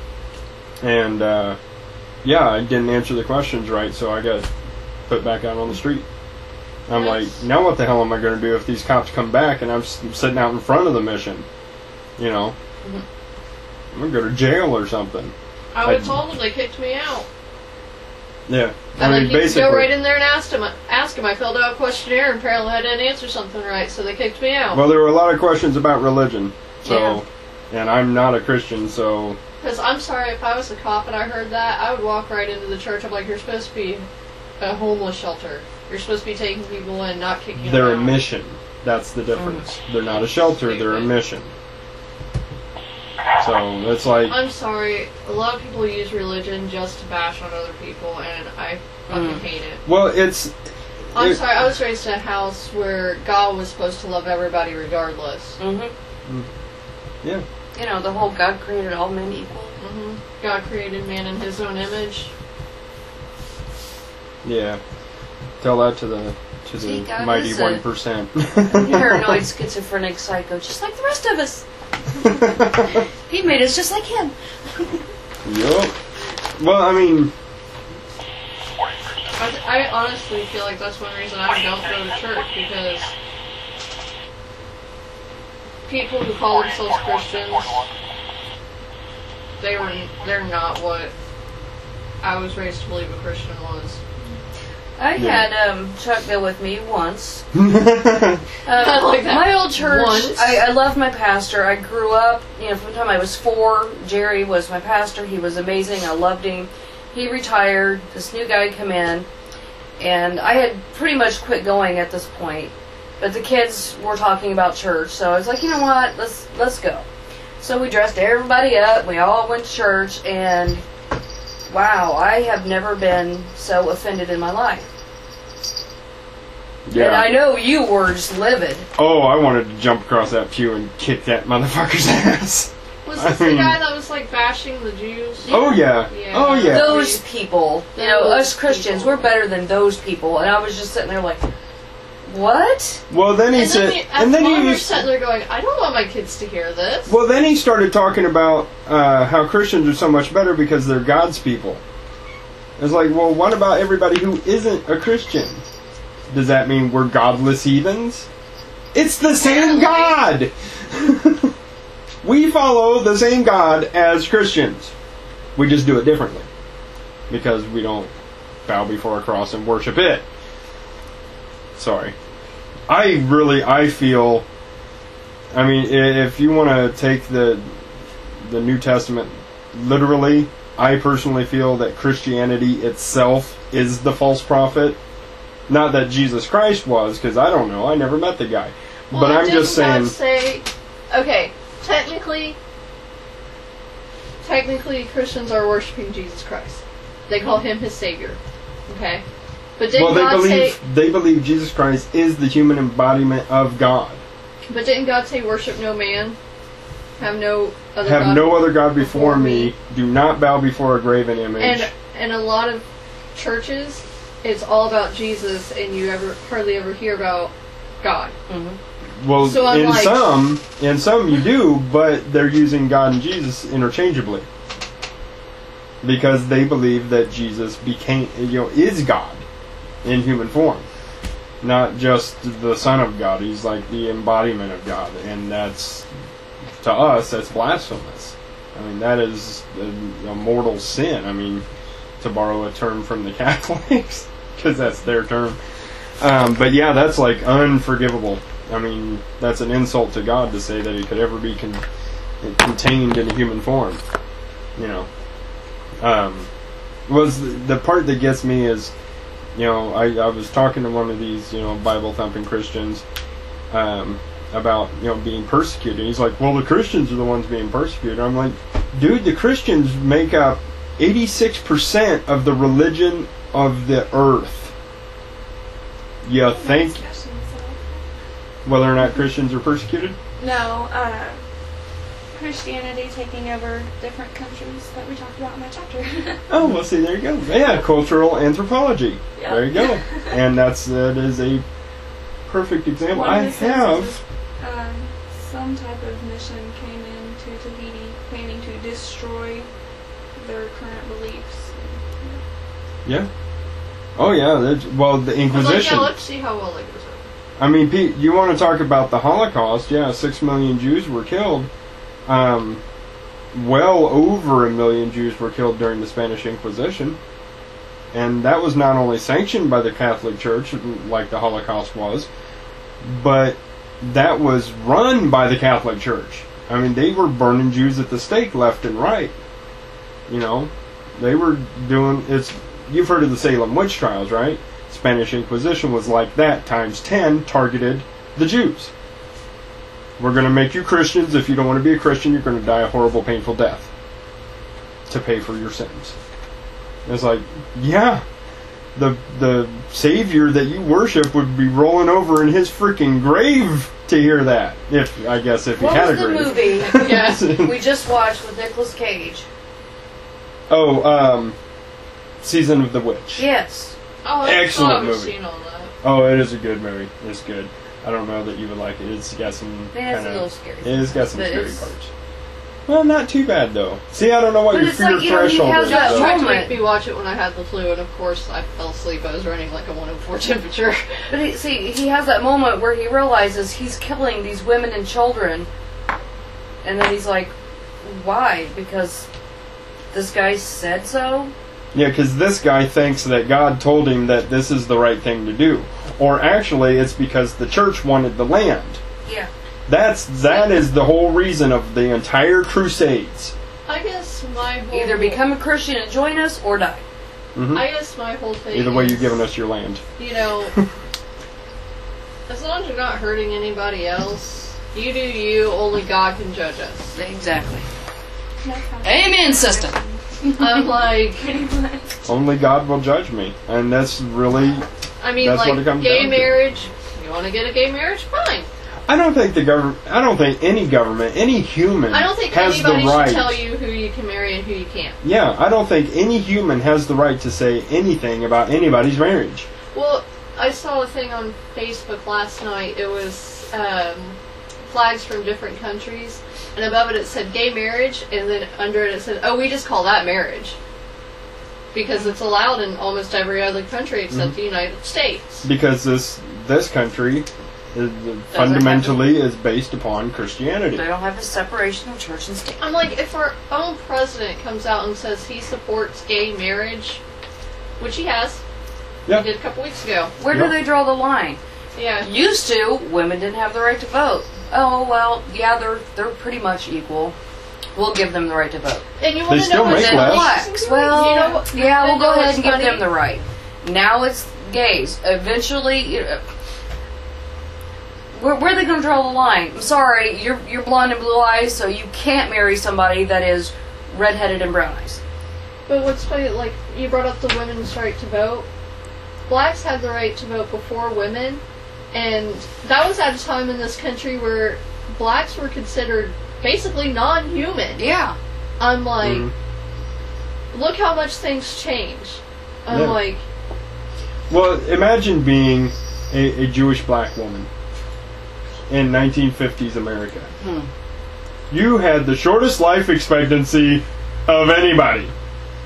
Speaker 1: And, I didn't answer the questions right, so I got put back out on the street. I'm like, now what the hell am I going to do if these cops come back and I'm sitting out in front of the mission? I'm going to go to jail or something.
Speaker 2: I would have told them they kicked me out.
Speaker 1: Yeah.
Speaker 2: And then you could go right in there and ask him. I filled out a questionnaire and apparently I didn't answer something right, so they kicked me out.
Speaker 1: Well, there were a lot of questions about religion, so, and I'm not a Christian, so.
Speaker 2: Because I'm sorry, if I was a cop and I heard that, I would walk right into the church. I'm like, you're supposed to be a homeless shelter. You're supposed to be taking people in, not kicking them out.
Speaker 1: They're a mission. That's the difference. They're not a shelter, they're a mission. So, it's like...
Speaker 2: I'm sorry, a lot of people use religion just to bash on other people, and I fucking hate it.
Speaker 1: Well,
Speaker 2: I'm sorry, I was raised in a house where God was supposed to love everybody regardless.
Speaker 1: Yeah.
Speaker 3: The whole God created all men equal.
Speaker 2: God created man in his own image.
Speaker 1: Yeah. Tell that to the mighty 1%.
Speaker 3: Paranoid, schizophrenic, psycho, just like the rest of us. He made us just like him.
Speaker 1: Yup. Well, I mean...
Speaker 2: I honestly feel like that's one reason I don't go to church, because people who call themselves Christians, they're not what I was raised to believe a Christian was.
Speaker 3: I had Chuck go with me once.
Speaker 2: I like that.
Speaker 3: My old church,
Speaker 2: Once.
Speaker 3: I loved my pastor. I grew up, from the time I was 4. Jerry was my pastor. He was amazing. I loved him. He retired. This new guy come in. And I had pretty much quit going at this point. But the kids were talking about church. So I was like, you know what? Let's go. So we dressed everybody up. We all went to church. And wow, I have never been so offended in my life.
Speaker 1: Yeah.
Speaker 3: And I know you were just livid.
Speaker 1: Oh, I wanted to jump across that pew and kick that motherfucker's ass.
Speaker 2: Was this the guy that was like bashing the Jews?
Speaker 1: Oh yeah. Oh yeah.
Speaker 3: Those people, us Christians, we're better than those people. And I was just sitting there like, what?
Speaker 1: Well, then he said,
Speaker 2: and then he was sitting there going, I don't want my kids to hear this.
Speaker 1: Well, then he started talking about how Christians are so much better because they're God's people. It's like, well, what about everybody who isn't a Christian? Does that mean we're godless heathens? It's the same God! We follow the same God as Christians. We just do it differently. Because we don't bow before a cross and worship it. Sorry. I feel... I mean, if you want to take the New Testament literally, I personally feel that Christianity itself is the false prophet. Not that Jesus Christ was, because I don't know. I never met the guy.
Speaker 2: Well,
Speaker 1: but I'm just saying...
Speaker 2: God say, okay, technically Christians are worshiping Jesus Christ. They call him his Savior. Okay? But didn't
Speaker 1: they believe Jesus Christ is the human embodiment of God.
Speaker 2: But didn't God say, worship no man? Have no
Speaker 1: other God before me. Do not bow before a graven image.
Speaker 2: And a lot of churches, it's all about Jesus, and you hardly ever hear about God.
Speaker 3: Mm-hmm.
Speaker 1: Well, so in some you do, but they're using God and Jesus interchangeably. Because they believe that Jesus is God in human form. Not just the Son of God. He's like the embodiment of God. And that's, to us, that's blasphemous. I mean, that is a mortal sin. I mean, to borrow a term from the Catholics, because that's their term. But yeah, that's like unforgivable. I mean, that's an insult to God to say that he could ever be contained in a human form. You know. Was the part that gets me is, you know, I was talking to one of these, you know, Bible-thumping Christians about, you know, being persecuted. He's like, well, the Christians are the ones being persecuted. I'm like, dude, the Christians make up 86% of the religion of the earth. You think whether or not Christians are persecuted?
Speaker 4: No, Christianity taking over different countries that we talked about in that chapter.
Speaker 1: Oh, well, see, there you go. Yeah, cultural anthropology.
Speaker 4: Yep.
Speaker 1: There you go. And that is a perfect example.
Speaker 4: One
Speaker 1: I
Speaker 4: of the
Speaker 1: have.
Speaker 4: sentences, some type of mission came into Tahiti planning to destroy their current beliefs.
Speaker 1: Yeah. Oh, yeah. Well, the
Speaker 2: I'm like,
Speaker 1: Inquisition.
Speaker 2: yeah, let's see how well it goes over.
Speaker 1: I mean, Pete, you want to talk about the Holocaust? Yeah, 6 million Jews were killed. Well over 1 million Jews were killed during the Spanish Inquisition. And that was not only sanctioned by the Catholic Church, like the Holocaust was, but that was run by the Catholic Church. I mean, they were burning Jews at the stake left and right. You know, they were doing... You've heard of the Salem witch trials, right? Spanish Inquisition was like that, times 10, targeted the Jews. We're going to make you Christians. If you don't want to be a Christian, you're going to die a horrible, painful death to pay for your sins. And it's like, yeah, the Savior that you worship would be rolling over in his freaking grave to hear that. If he had a grave.
Speaker 3: What was the movie
Speaker 2: Yes.
Speaker 3: we just watched with Nicolas Cage?
Speaker 1: Oh, Season of the Witch.
Speaker 3: Yes.
Speaker 2: Oh,
Speaker 1: Excellent
Speaker 2: I've
Speaker 1: movie.
Speaker 2: seen all that.
Speaker 1: Oh, it is a good movie. It's good. I don't know that you would like it. It's got some
Speaker 3: Yeah, it's
Speaker 1: kind
Speaker 3: a little
Speaker 1: of...
Speaker 3: scary.
Speaker 1: It's got some
Speaker 3: But
Speaker 1: scary
Speaker 3: it's-
Speaker 1: parts. Well, not too bad, though. See, I don't know what
Speaker 3: But
Speaker 1: your
Speaker 3: it's
Speaker 1: fear
Speaker 3: like, you know, he
Speaker 1: threshold
Speaker 3: has
Speaker 1: is.
Speaker 3: that
Speaker 1: though.
Speaker 2: Tried to
Speaker 3: moment.
Speaker 2: make me watch it when I had the flu, and of course I fell asleep. I was running like a 104 temperature.
Speaker 3: But he has that moment where he realizes he's killing these women and children. And then he's like, why? Because this guy said so?
Speaker 1: Yeah, because this guy thinks that God told him that this is the right thing to do. Or actually, it's because the church wanted the land.
Speaker 3: Yeah.
Speaker 1: That is the whole reason of the entire Crusades.
Speaker 2: I guess my whole...
Speaker 3: Either become a Christian and join us, or die.
Speaker 1: Mhm.
Speaker 2: I guess my whole thing
Speaker 1: Either way,
Speaker 2: is,
Speaker 1: you're giving us your land.
Speaker 2: you know, as long as you're not hurting anybody else, you do you, only God can judge us.
Speaker 3: Exactly.
Speaker 4: No comment.
Speaker 3: Amen, sister.
Speaker 2: I'm like,
Speaker 1: Only God will judge me. And that's really...
Speaker 2: I mean,
Speaker 1: That's what it
Speaker 2: like,
Speaker 1: comes
Speaker 2: gay
Speaker 1: down to.
Speaker 2: marriage, you want to get a gay marriage? Fine.
Speaker 1: I don't think the government... I don't think any government, any human
Speaker 2: I don't think
Speaker 1: has the
Speaker 2: anybody
Speaker 1: right...
Speaker 2: should tell you who you can marry and who you can't.
Speaker 1: Yeah, I don't think any human has the right to say anything about anybody's marriage.
Speaker 2: Well, I saw a thing on Facebook last night. It was flags from different countries, and above it said gay marriage, and then under it said, oh, we just call that marriage. Because it's allowed in almost every other country except the United States.
Speaker 1: Because this country is, fundamentally is based upon Christianity.
Speaker 3: They don't have the separation of church and state.
Speaker 2: I'm like, if our own president comes out and says he supports gay marriage, which he has,
Speaker 1: Yeah.
Speaker 2: he did a couple weeks ago.
Speaker 3: Where do
Speaker 1: Yep.
Speaker 3: they draw the line?
Speaker 2: Yeah.
Speaker 3: Used to, women didn't have the right to vote. Oh, well, yeah, they're pretty much equal. We'll give them the right to vote.
Speaker 2: And you
Speaker 1: They
Speaker 2: want to
Speaker 1: still
Speaker 2: know
Speaker 1: make
Speaker 2: what's
Speaker 3: Then
Speaker 1: less.
Speaker 3: blacks, well,
Speaker 2: You know what-
Speaker 3: yeah, we'll
Speaker 2: you
Speaker 3: go
Speaker 2: know
Speaker 3: ahead
Speaker 2: what's
Speaker 3: and give
Speaker 2: funny?
Speaker 3: them the right. Now it's gays. Eventually, where are they going to draw the line? I'm sorry, you're blonde and blue eyes, so you can't marry somebody that is redheaded and brown eyes.
Speaker 2: But what's funny, like, you brought up the women's right to vote. Blacks had the right to vote before women, and that was at a time in this country where blacks were considered basically non-human.
Speaker 3: Yeah.
Speaker 2: I'm like,
Speaker 1: Mhm.
Speaker 2: look how much things change. I'm
Speaker 1: Yeah.
Speaker 2: like,
Speaker 1: Well, imagine being a Jewish black woman in 1950s America. You had the shortest life expectancy of anybody.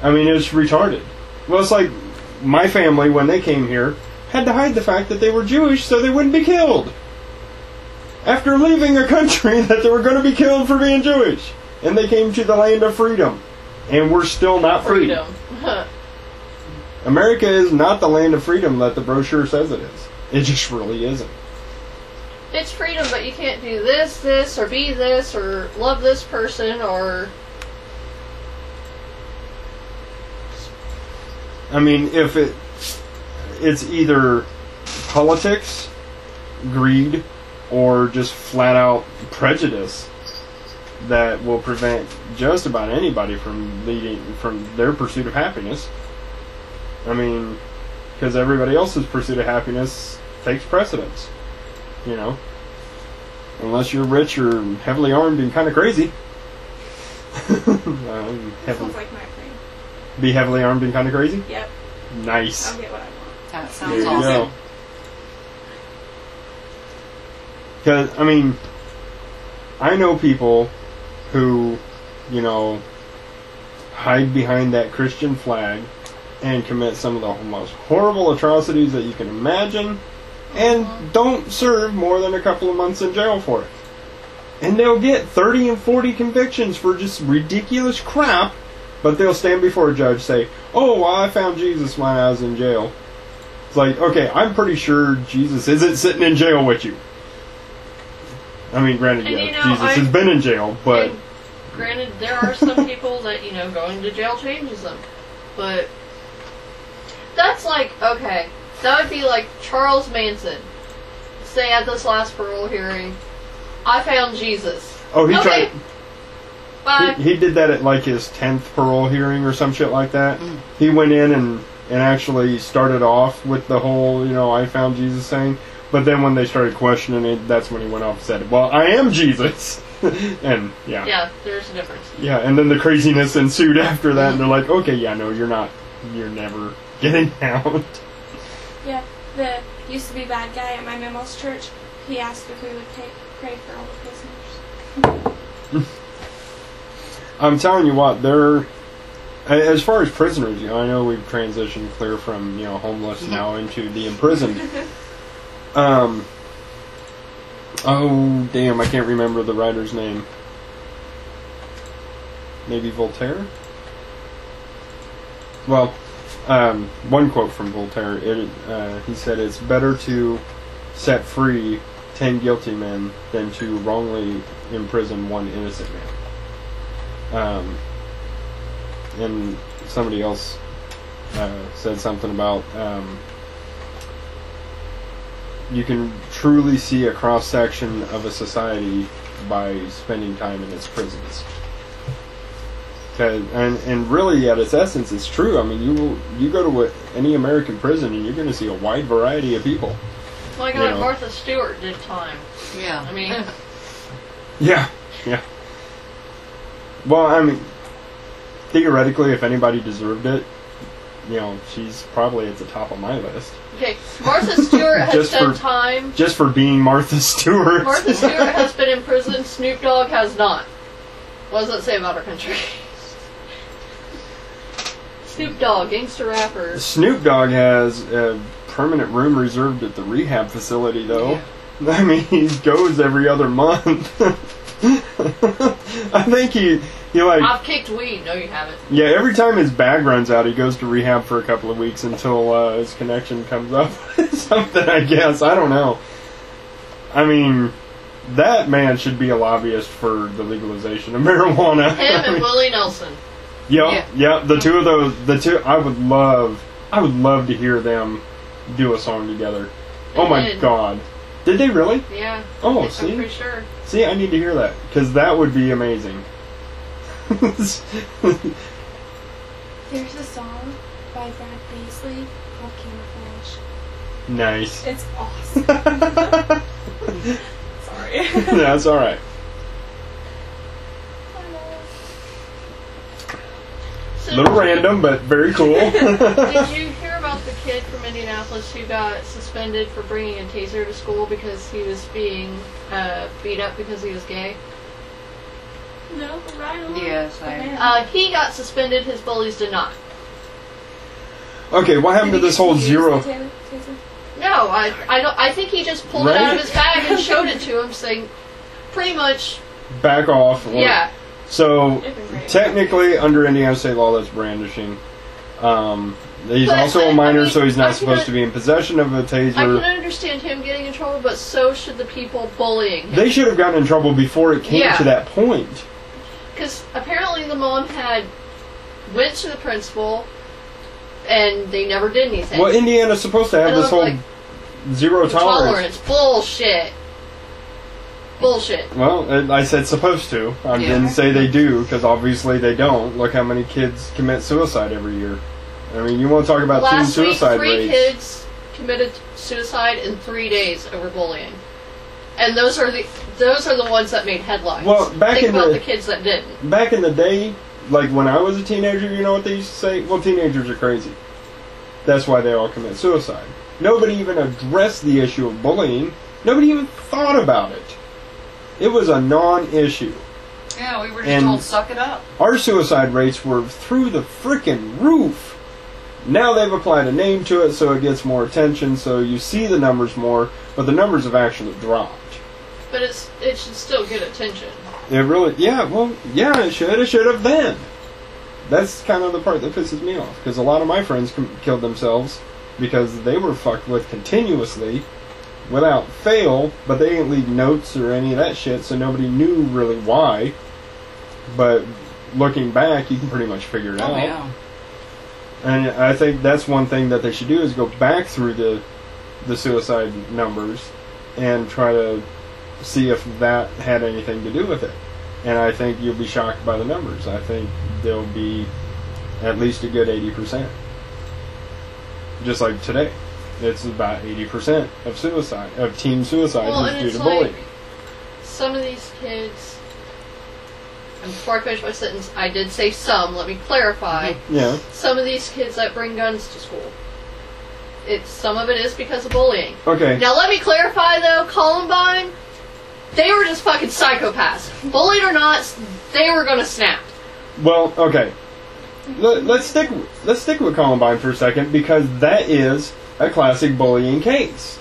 Speaker 1: I mean, it's retarded. Well, it's like my family, when they came here, had to hide the fact that they were Jewish so they wouldn't be killed. After leaving a country that they were going to be killed for being Jewish. And they came to the land of freedom. And we're still not free.
Speaker 2: freedom.
Speaker 1: America is not the land of freedom that the brochure says it is. It just really isn't.
Speaker 2: it's freedom, but you can't do this, or be this, or love this person, or...
Speaker 1: I mean, if it's either politics, greed, or just flat out prejudice that will prevent just about anybody from their pursuit of happiness. I mean, because everybody else's pursuit of happiness takes precedence, you know. Unless you're rich or heavily armed and kind of crazy.
Speaker 4: Sounds like my friend.
Speaker 1: Be heavily armed and kind of crazy?
Speaker 4: Yep.
Speaker 1: Nice.
Speaker 4: I'll get what I want.
Speaker 3: That
Speaker 1: There
Speaker 3: sounds
Speaker 1: you
Speaker 3: awesome.
Speaker 1: go. Because, I mean, I know people who, you know, hide behind that Christian flag and commit some of the most horrible atrocities that you can imagine and don't serve more than a couple of months in jail for it. And they'll get 30 and 40 convictions for just ridiculous crap, but they'll stand before a judge say, oh, well, I found Jesus when I was in jail. It's like, okay, I'm pretty sure Jesus isn't sitting in jail with you. I mean, granted,
Speaker 2: And,
Speaker 1: yeah,
Speaker 2: you know,
Speaker 1: Jesus has been in jail, but...
Speaker 2: And granted, there are some people that, you know, going to jail changes them. But that's like, okay, that would be like Charles Manson saying at this last parole hearing, I found Jesus.
Speaker 1: Oh, he
Speaker 2: Okay.
Speaker 1: tried...
Speaker 2: Bye.
Speaker 1: He did that at like his 10th parole hearing or some shit like that. He went in and actually started off with the whole, you know, I found Jesus thing. But then when they started questioning it, that's when he went off and said, well, I am Jesus. And, yeah.
Speaker 2: Yeah, there's a difference.
Speaker 1: Yeah, and then the craziness ensued after that, and they're like, okay, yeah, no, you're never getting out.
Speaker 4: Yeah, the used to be bad guy at my mama's church, he asked if we would pray for all the prisoners.
Speaker 1: I'm telling you what, as far as prisoners, you know, I know we've transitioned clear from, you know, homeless now into the imprisoned. Oh, damn, I can't remember the writer's name. Maybe Voltaire? Well, one quote from Voltaire, he said, it's better to set free 10 guilty men than to wrongly imprison one innocent man. And somebody else said something about you can truly see a cross-section of a society by spending time in its prisons. And really, at its essence, it's true. I mean, you go to any American prison and you're going to see a wide variety of people.
Speaker 2: Like
Speaker 1: You
Speaker 2: how
Speaker 1: know.
Speaker 2: Martha Stewart did time.
Speaker 3: Yeah.
Speaker 2: I mean,
Speaker 1: Yeah. Well, I mean, theoretically, if anybody deserved it, you know, she's probably at the top of my list.
Speaker 2: okay, Martha Stewart has
Speaker 1: Just
Speaker 2: done
Speaker 1: for-
Speaker 2: time.
Speaker 1: Just for being Martha Stewart.
Speaker 2: Martha Stewart has been in prison. Snoop Dogg has not. What does that say about our country? Snoop Dogg, gangster rapper.
Speaker 1: Snoop Dogg has a permanent room reserved at the rehab facility, though.
Speaker 3: Yeah.
Speaker 1: I mean, he goes every other month. I think he like...
Speaker 2: I've kicked weed. No, you haven't.
Speaker 1: Yeah, every time his bag runs out, he goes to rehab for a couple of weeks until his connection comes up. Something, I guess. I don't know. I mean, that man should be a lobbyist for the legalization of marijuana.
Speaker 2: Him and Willie Nelson.
Speaker 1: Yeah, the two of those, I would love to hear them do a song together.
Speaker 2: They
Speaker 1: Oh my
Speaker 2: did.
Speaker 1: God. Did they really?
Speaker 2: Yeah.
Speaker 1: Oh,
Speaker 2: I'm
Speaker 1: see?
Speaker 2: pretty sure.
Speaker 1: See, I need to hear that, because that would be amazing.
Speaker 4: There's a song by Brad Paisley called Camouflage.
Speaker 1: Nice.
Speaker 4: It's awesome. Sorry.
Speaker 1: That's alright.
Speaker 2: So,
Speaker 1: Little random, but very cool.
Speaker 2: Did you hear about the kid from Indianapolis who got suspended for bringing a taser to school because he was being beat up because he was gay?
Speaker 4: No, right on.
Speaker 3: Yes, I-
Speaker 2: He got suspended. His bullies did not.
Speaker 1: Okay, what happened to this whole zero?
Speaker 2: No, I don't. I think he just pulled it out of his bag and showed it to him, saying, pretty much,
Speaker 1: Back off.
Speaker 2: yeah.
Speaker 1: So, technically, under Indiana state law, that's brandishing. He's
Speaker 2: But
Speaker 1: also
Speaker 2: I
Speaker 1: a minor,
Speaker 2: mean,
Speaker 1: so he's
Speaker 2: I
Speaker 1: not
Speaker 2: can
Speaker 1: supposed to be in possession of a
Speaker 2: I can
Speaker 1: taser.
Speaker 2: understand him getting in trouble, but so should the people bullying him.
Speaker 1: They should have gotten in trouble before it came
Speaker 2: Yeah.
Speaker 1: to that point.
Speaker 2: Because apparently the mom went to the principal, and they never did anything.
Speaker 1: Well, Indiana's supposed to have
Speaker 2: And
Speaker 1: this whole
Speaker 2: like,
Speaker 1: zero tolerance.
Speaker 2: Bullshit. Bullshit.
Speaker 1: Well, I said supposed to. I
Speaker 3: Yeah.
Speaker 1: didn't say they do, because obviously they don't. Look how many kids commit suicide every year. I mean, you want to talk about teen
Speaker 2: Last week,
Speaker 1: suicide
Speaker 2: 3
Speaker 1: rates.
Speaker 2: kids committed suicide in 3 days over bullying. And those are the ones that made headlines.
Speaker 1: Well, back
Speaker 2: Think
Speaker 1: in
Speaker 2: about
Speaker 1: the-
Speaker 2: the kids that didn't.
Speaker 1: Back in the day, like when I was a teenager, you know what they used to say? Well, teenagers are crazy. That's why they all commit suicide. Nobody even addressed the issue of bullying. Nobody even thought about it. It was a non-issue.
Speaker 3: Yeah, we were just
Speaker 1: And-
Speaker 3: told, suck it up.
Speaker 1: Our suicide rates were through the frickin' roof. Now they've applied a name to it so it gets more attention, so you see the numbers more, but the numbers have actually dropped.
Speaker 2: But it should still get attention.
Speaker 1: It really, it should have then. That's kind of the part that pisses me off, because a lot of my friends killed themselves because they were fucked with continuously, without fail, but they didn't leave notes or any of that shit, so nobody knew really why. But looking back, you can pretty much figure it out.
Speaker 3: Oh, yeah.
Speaker 1: And I think that's one thing that they should do is go back through the suicide numbers and try to see if that had anything to do with it. And I think you'll be shocked by the numbers. I think there'll be at least a good 80%. Just like today. It's about 80% of teen suicide
Speaker 2: Well,
Speaker 1: is
Speaker 2: and
Speaker 1: due
Speaker 2: it's
Speaker 1: to
Speaker 2: like,
Speaker 1: bullying.
Speaker 2: some of these kids, and before I finish my sentence, I did say some, let me clarify.
Speaker 1: Yeah.
Speaker 2: Some of these kids that bring guns to school, some of it is because of bullying.
Speaker 1: Okay.
Speaker 2: Now let me clarify though, Columbine, they were just fucking psychopaths. Bullied or not, they were gonna snap.
Speaker 1: Well, okay. Let's stick with Columbine for a second, because that is a classic bullying case.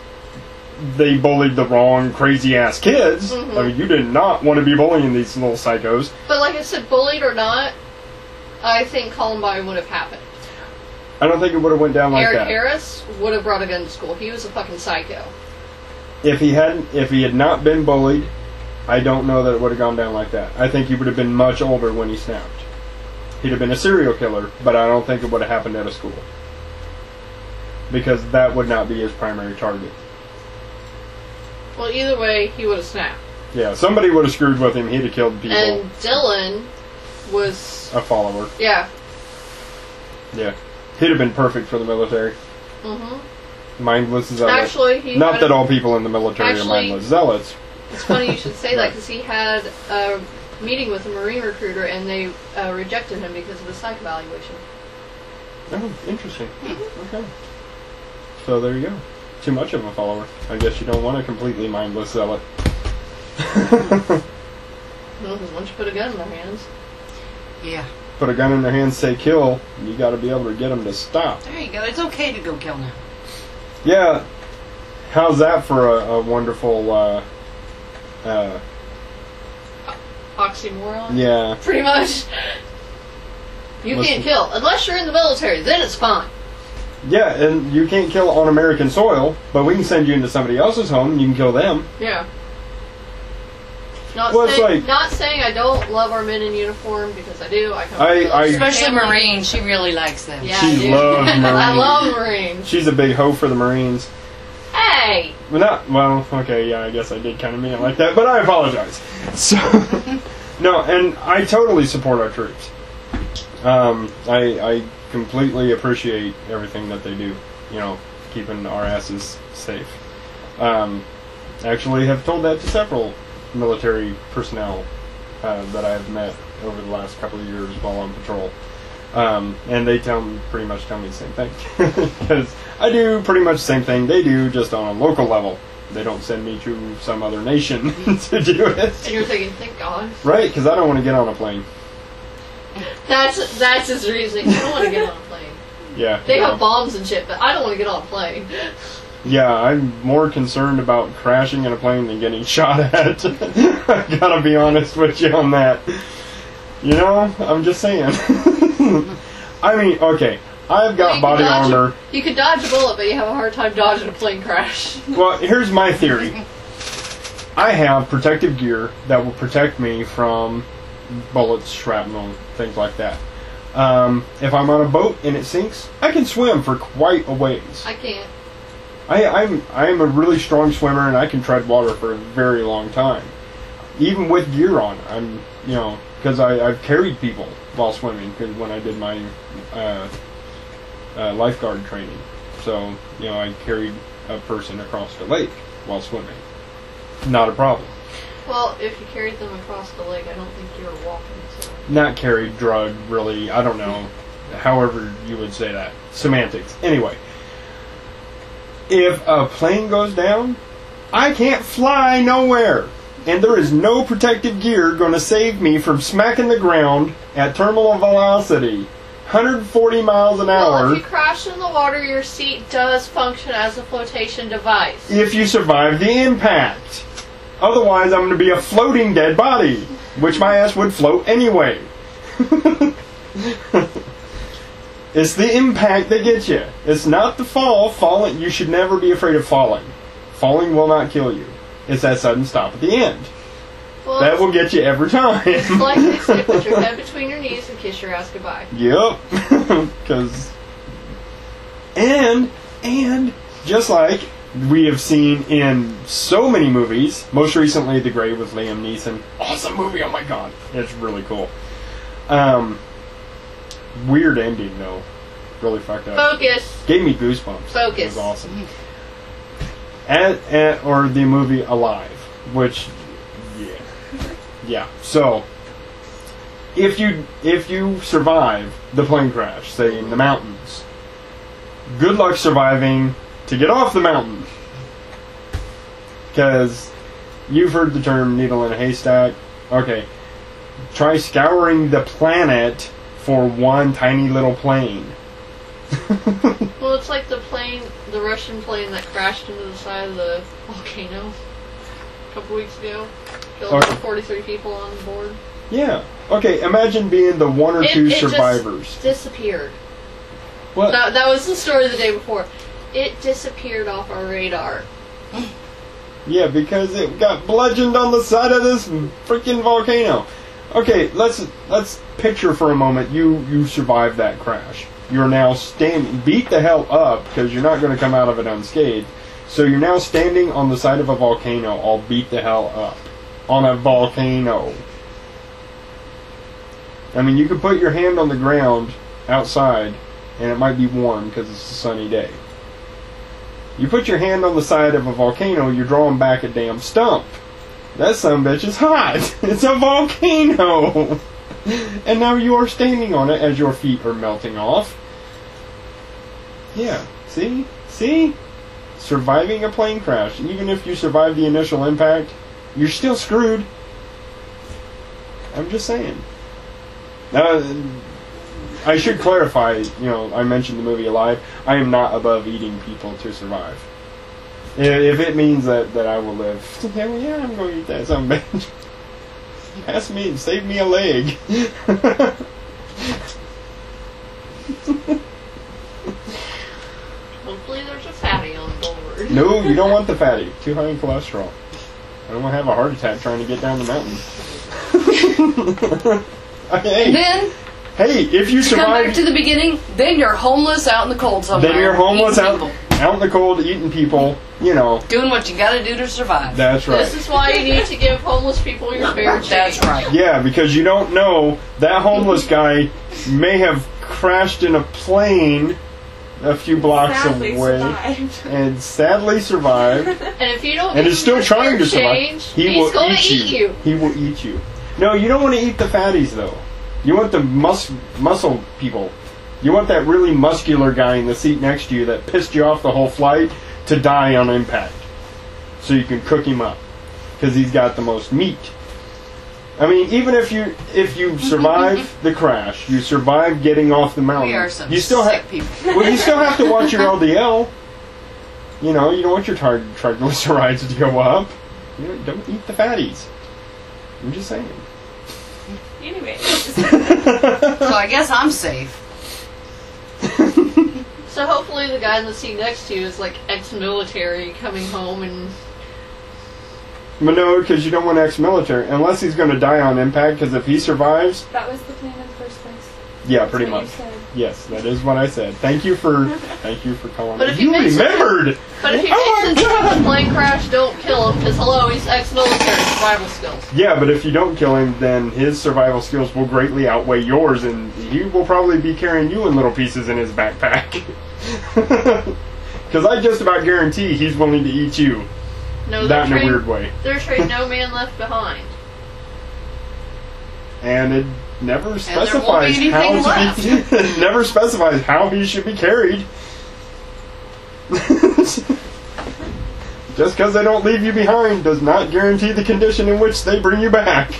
Speaker 1: They bullied the wrong crazy ass kids.
Speaker 2: Mhm.
Speaker 1: I mean, you did not want to be bullying these little psychos.
Speaker 2: But like I said, bullied or not, I think Columbine would have happened.
Speaker 1: I don't think it would have went down like
Speaker 2: Eric
Speaker 1: that.
Speaker 2: Harris would have brought a gun to school. He was a fucking psycho.
Speaker 1: If he had not been bullied, I don't know that it would have gone down like that. I think he would have been much older when he snapped. He'd have been a serial killer, but I don't think it would have happened at a school. Because that would not be his primary target.
Speaker 2: Well, either way, he would have snapped.
Speaker 1: Yeah, somebody would have screwed with him, he'd have killed people.
Speaker 2: And Dylan was,
Speaker 1: A follower.
Speaker 2: yeah.
Speaker 1: Yeah. He'd have been perfect for the military.
Speaker 2: Mm-hmm.
Speaker 1: Mindless zealot.
Speaker 2: Actually, he
Speaker 1: Not
Speaker 2: had
Speaker 1: that all people in the military are
Speaker 2: Actually-
Speaker 1: mindless zealots.
Speaker 2: It's funny you should say that
Speaker 1: Right.
Speaker 2: because he had a meeting with a Marine recruiter and they rejected him because of his psych evaluation.
Speaker 1: Oh, interesting. Okay. So there you go. Too much of a follower. I guess you don't want a completely mindless zealot.
Speaker 2: Because once you put a gun in their hands,
Speaker 3: Yeah.
Speaker 1: Put a gun in their hands, say kill, and you got to be able to get them to stop.
Speaker 3: There you go. It's okay to go kill now.
Speaker 1: Yeah. How's that for a wonderful,
Speaker 2: oxymoron.
Speaker 1: yeah.
Speaker 2: Pretty much. You
Speaker 1: Listen.
Speaker 2: can't kill unless you're in the military. Then it's fine.
Speaker 1: Yeah, and you can't kill on American soil, but we can send you into somebody else's home and you can kill them.
Speaker 2: Yeah. Not,
Speaker 1: Well, it's like-
Speaker 2: not saying I don't love our men in uniform because I do. I come
Speaker 1: I-
Speaker 2: from a military
Speaker 3: Especially
Speaker 2: family.
Speaker 3: Marines. She really likes them.
Speaker 2: Yeah,
Speaker 1: She
Speaker 2: I do.
Speaker 1: loves
Speaker 2: I
Speaker 1: Marines.
Speaker 2: love Marines.
Speaker 1: She's a big hoe for the Marines.
Speaker 2: Hey.
Speaker 1: Well, okay, yeah, I guess I did kind of mean it like that, but I apologize. So, no, and I totally support our troops. I completely appreciate everything that they do, you know, keeping our asses safe. Actually have told that to several military personnel that I have met over the last couple of years while on patrol. And they pretty much tell me the same thing. Because I do pretty much the same thing they do, just on a local level. They don't send me to some other nation to do it.
Speaker 2: And you're thinking, thank God.
Speaker 1: Right, because I don't want to get on a plane.
Speaker 2: That's his reasoning. I don't want to get on a plane.
Speaker 1: Yeah.
Speaker 2: They
Speaker 1: you
Speaker 2: have
Speaker 1: know.
Speaker 2: bombs and shit, but I don't want to get on a plane.
Speaker 1: Yeah, I'm more concerned about crashing in a plane than getting shot at. I gotta be honest with you on that. You know, I'm just saying. I mean, okay, I've got body armor.
Speaker 2: You could dodge a bullet, but you have a hard time dodging a plane crash.
Speaker 1: Well, here's my theory. I have protective gear that will protect me from bullets, shrapnel, things like that. If I'm on a boat and it sinks, I can swim for quite a ways.
Speaker 2: I can't.
Speaker 1: I'm a really strong swimmer and I can tread water for a very long time. Even with gear on, because I've carried people while swimming when I did my lifeguard training. So, I carried a person across the lake while swimming. Not a problem.
Speaker 2: Well, if you carried them across the lake, I don't think you were walking. So.
Speaker 1: Not carried, drugged, really. I don't know. However you would say that. Semantics. Anyway. If a plane goes down, I can't fly nowhere. And there is no protective gear going to save me from smacking the ground at terminal velocity. 140 miles an hour.
Speaker 2: Well, if you crash in the water, your seat does function as a flotation device.
Speaker 1: If you survive the impact. Otherwise, I'm going to be a floating dead body, which my ass would float anyway. It's the impact that gets you. It's not the fall. Falling, you should never be afraid of falling. Falling will not kill you. It's that sudden stop at the end. Well, that will get you every time.
Speaker 2: It's like they say, put your head between your knees and kiss your ass goodbye.
Speaker 1: Yep. Because... And just like we have seen in so many movies, most recently The Grave with Liam Neeson. Awesome movie, oh my god. It's really cool. Weird ending, though. Really fucked up.
Speaker 2: Focus.
Speaker 1: Gave me goosebumps.
Speaker 2: Focus.
Speaker 1: It was awesome. Or the movie Alive, which, yeah. So, if you survive the plane crash, say in the mountains, good luck surviving to get off the mountain. Because you've heard the term needle in a haystack. Okay. Try scouring the planet for one tiny little plane.
Speaker 2: Well, it's like the Russian plane that crashed into the side of the volcano a couple weeks ago. Killed 43 people on board.
Speaker 1: Yeah. Okay, imagine being the one or two survivors.
Speaker 2: Just disappeared.
Speaker 1: What?
Speaker 2: That was the story the day before. It disappeared off our radar.
Speaker 1: Yeah, because it got bludgeoned on the side of this freaking volcano. Okay, let's picture for a moment you survived that crash. You're now standing, beat the hell up, because you're not going to come out of it unscathed. So you're now standing on the side of a volcano, all beat the hell up. On a volcano. I mean, you could put your hand on the ground outside, and it might be warm because it's a sunny day. You put your hand on the side of a volcano, you're drawing back a damn stump. That sumbitch is hot. It's a volcano. And now you are standing on it as your feet are melting off. Yeah. See? Surviving a plane crash. Even if you survive the initial impact, you're still screwed. I'm just saying. I should clarify, I mentioned the movie Alive. I am not above eating people to survive. If it means that I will live, hell yeah, I'm going to eat that some bitch. Ask me and save me a leg.
Speaker 2: Hopefully there's a fatty on board.
Speaker 1: No, you don't want the fatty. Too high in cholesterol. I don't want to have a heart attack trying to get down the mountain.
Speaker 3: And then...
Speaker 1: Hey, if you survive...
Speaker 3: Come back to the beginning, then you're homeless out in the cold somewhere.
Speaker 1: Then you're homeless out in the cold, eating people,
Speaker 3: Doing what you gotta do to survive.
Speaker 1: That's right.
Speaker 2: This is why you need to give homeless people your fair share.
Speaker 3: That's right.
Speaker 1: Yeah, because you don't know, that homeless guy may have crashed in a plane a few blocks away. And sadly survived.
Speaker 2: And if you don't
Speaker 1: and is still trying to survive,
Speaker 2: he's going to eat you.
Speaker 1: He will eat you. No, you don't want to eat the fatties, though. You want the muscle people. You want that really muscular guy in the seat next to you that pissed you off the whole flight to die on impact. So you can cook him up. Because he's got the most meat. I mean, even if you survive the crash, you survive getting off the mountain.
Speaker 3: We are some
Speaker 1: you still
Speaker 3: sick people.
Speaker 1: Well, you still have to watch your LDL. You don't want your triglycerides to go up. Don't eat the fatties. I'm just saying.
Speaker 4: Anyway.
Speaker 3: So I guess I'm safe.
Speaker 2: So hopefully the guy in the seat next to you is like ex-military coming home and...
Speaker 1: But no, because you don't want ex-military. Unless he's going to die on impact, because if he survives...
Speaker 4: That was the plan in the first place.
Speaker 1: Yeah,
Speaker 4: That's
Speaker 1: pretty
Speaker 4: what
Speaker 1: much.
Speaker 4: you said.
Speaker 1: Yes, that is what I said. Thank you for calling
Speaker 2: But
Speaker 1: me.
Speaker 2: if
Speaker 1: You
Speaker 2: he makes
Speaker 1: remembered!
Speaker 2: But if he
Speaker 1: Oh
Speaker 2: makes
Speaker 1: my
Speaker 2: it
Speaker 1: God!
Speaker 2: to the plane crash, don't kill him, because hello, he's ex-military survival skills.
Speaker 1: Yeah, but if you don't kill him, then his survival skills will greatly outweigh yours, and he will probably be carrying you in little pieces in his backpack. Because I just about guarantee he's willing to eat you.
Speaker 2: No,
Speaker 1: That in a
Speaker 2: trade,
Speaker 1: weird way.
Speaker 2: They're trade no man left behind.
Speaker 1: And it never
Speaker 3: there won't
Speaker 1: specifies
Speaker 3: be
Speaker 1: how
Speaker 3: anything
Speaker 1: to be, it never specifies how he should be carried. Just because they don't leave you behind does not guarantee the condition in which they bring you back.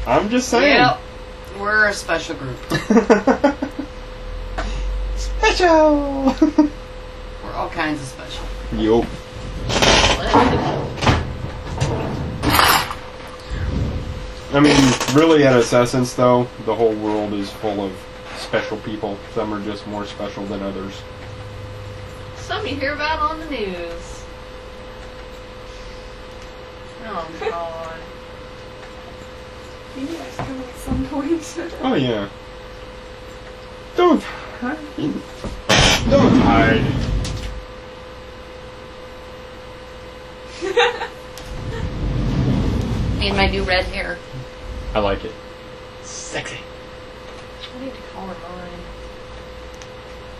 Speaker 1: I'm just saying.
Speaker 3: Yep. We're a special group.
Speaker 1: Special.
Speaker 3: We're all kinds of special.
Speaker 1: Yup. I mean, really at its essence, though, the whole world is full of special people. Some are just more special than others.
Speaker 2: Some you hear about on the news. Oh, God.
Speaker 4: Maybe that's coming at some point.
Speaker 1: Oh, yeah. Don't hide. Don't hide.
Speaker 3: And my new red hair.
Speaker 1: I like it. Sexy.
Speaker 2: I need to color mine.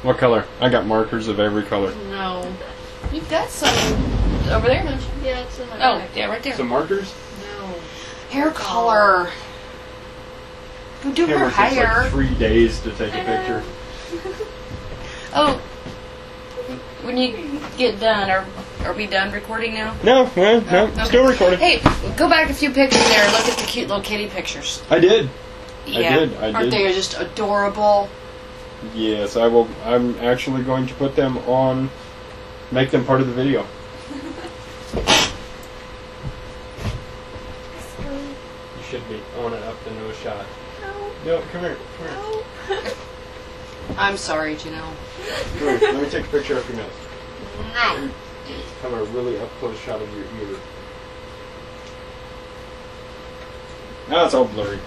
Speaker 1: What color? I got markers of every color.
Speaker 2: No.
Speaker 3: You've got some over there.
Speaker 2: Yeah, it's in my
Speaker 3: Oh,
Speaker 2: bag.
Speaker 3: yeah, right there.
Speaker 1: Some markers?
Speaker 2: No.
Speaker 3: Hair color. Who do her
Speaker 1: Camera takes
Speaker 3: hair?
Speaker 1: like 3 days to take a picture.
Speaker 3: Oh, when you get done, are we done recording now?
Speaker 1: No, no,
Speaker 3: Okay.
Speaker 1: still recording.
Speaker 3: Hey, go back a few pictures there and look at the cute little kitty pictures.
Speaker 1: I did.
Speaker 3: Yeah.
Speaker 1: I
Speaker 3: Aren't
Speaker 1: did.
Speaker 3: they just adorable?
Speaker 1: Yes, I will. I'm actually going to put them on, make them part of the video. You should be on it up the nose shot. No, come here. Come here.
Speaker 3: I'm sorry, Janelle.
Speaker 1: Come here. Let me take a picture of your nose.
Speaker 2: No.
Speaker 1: Have a really up close shot of your ear. Now it's all blurry.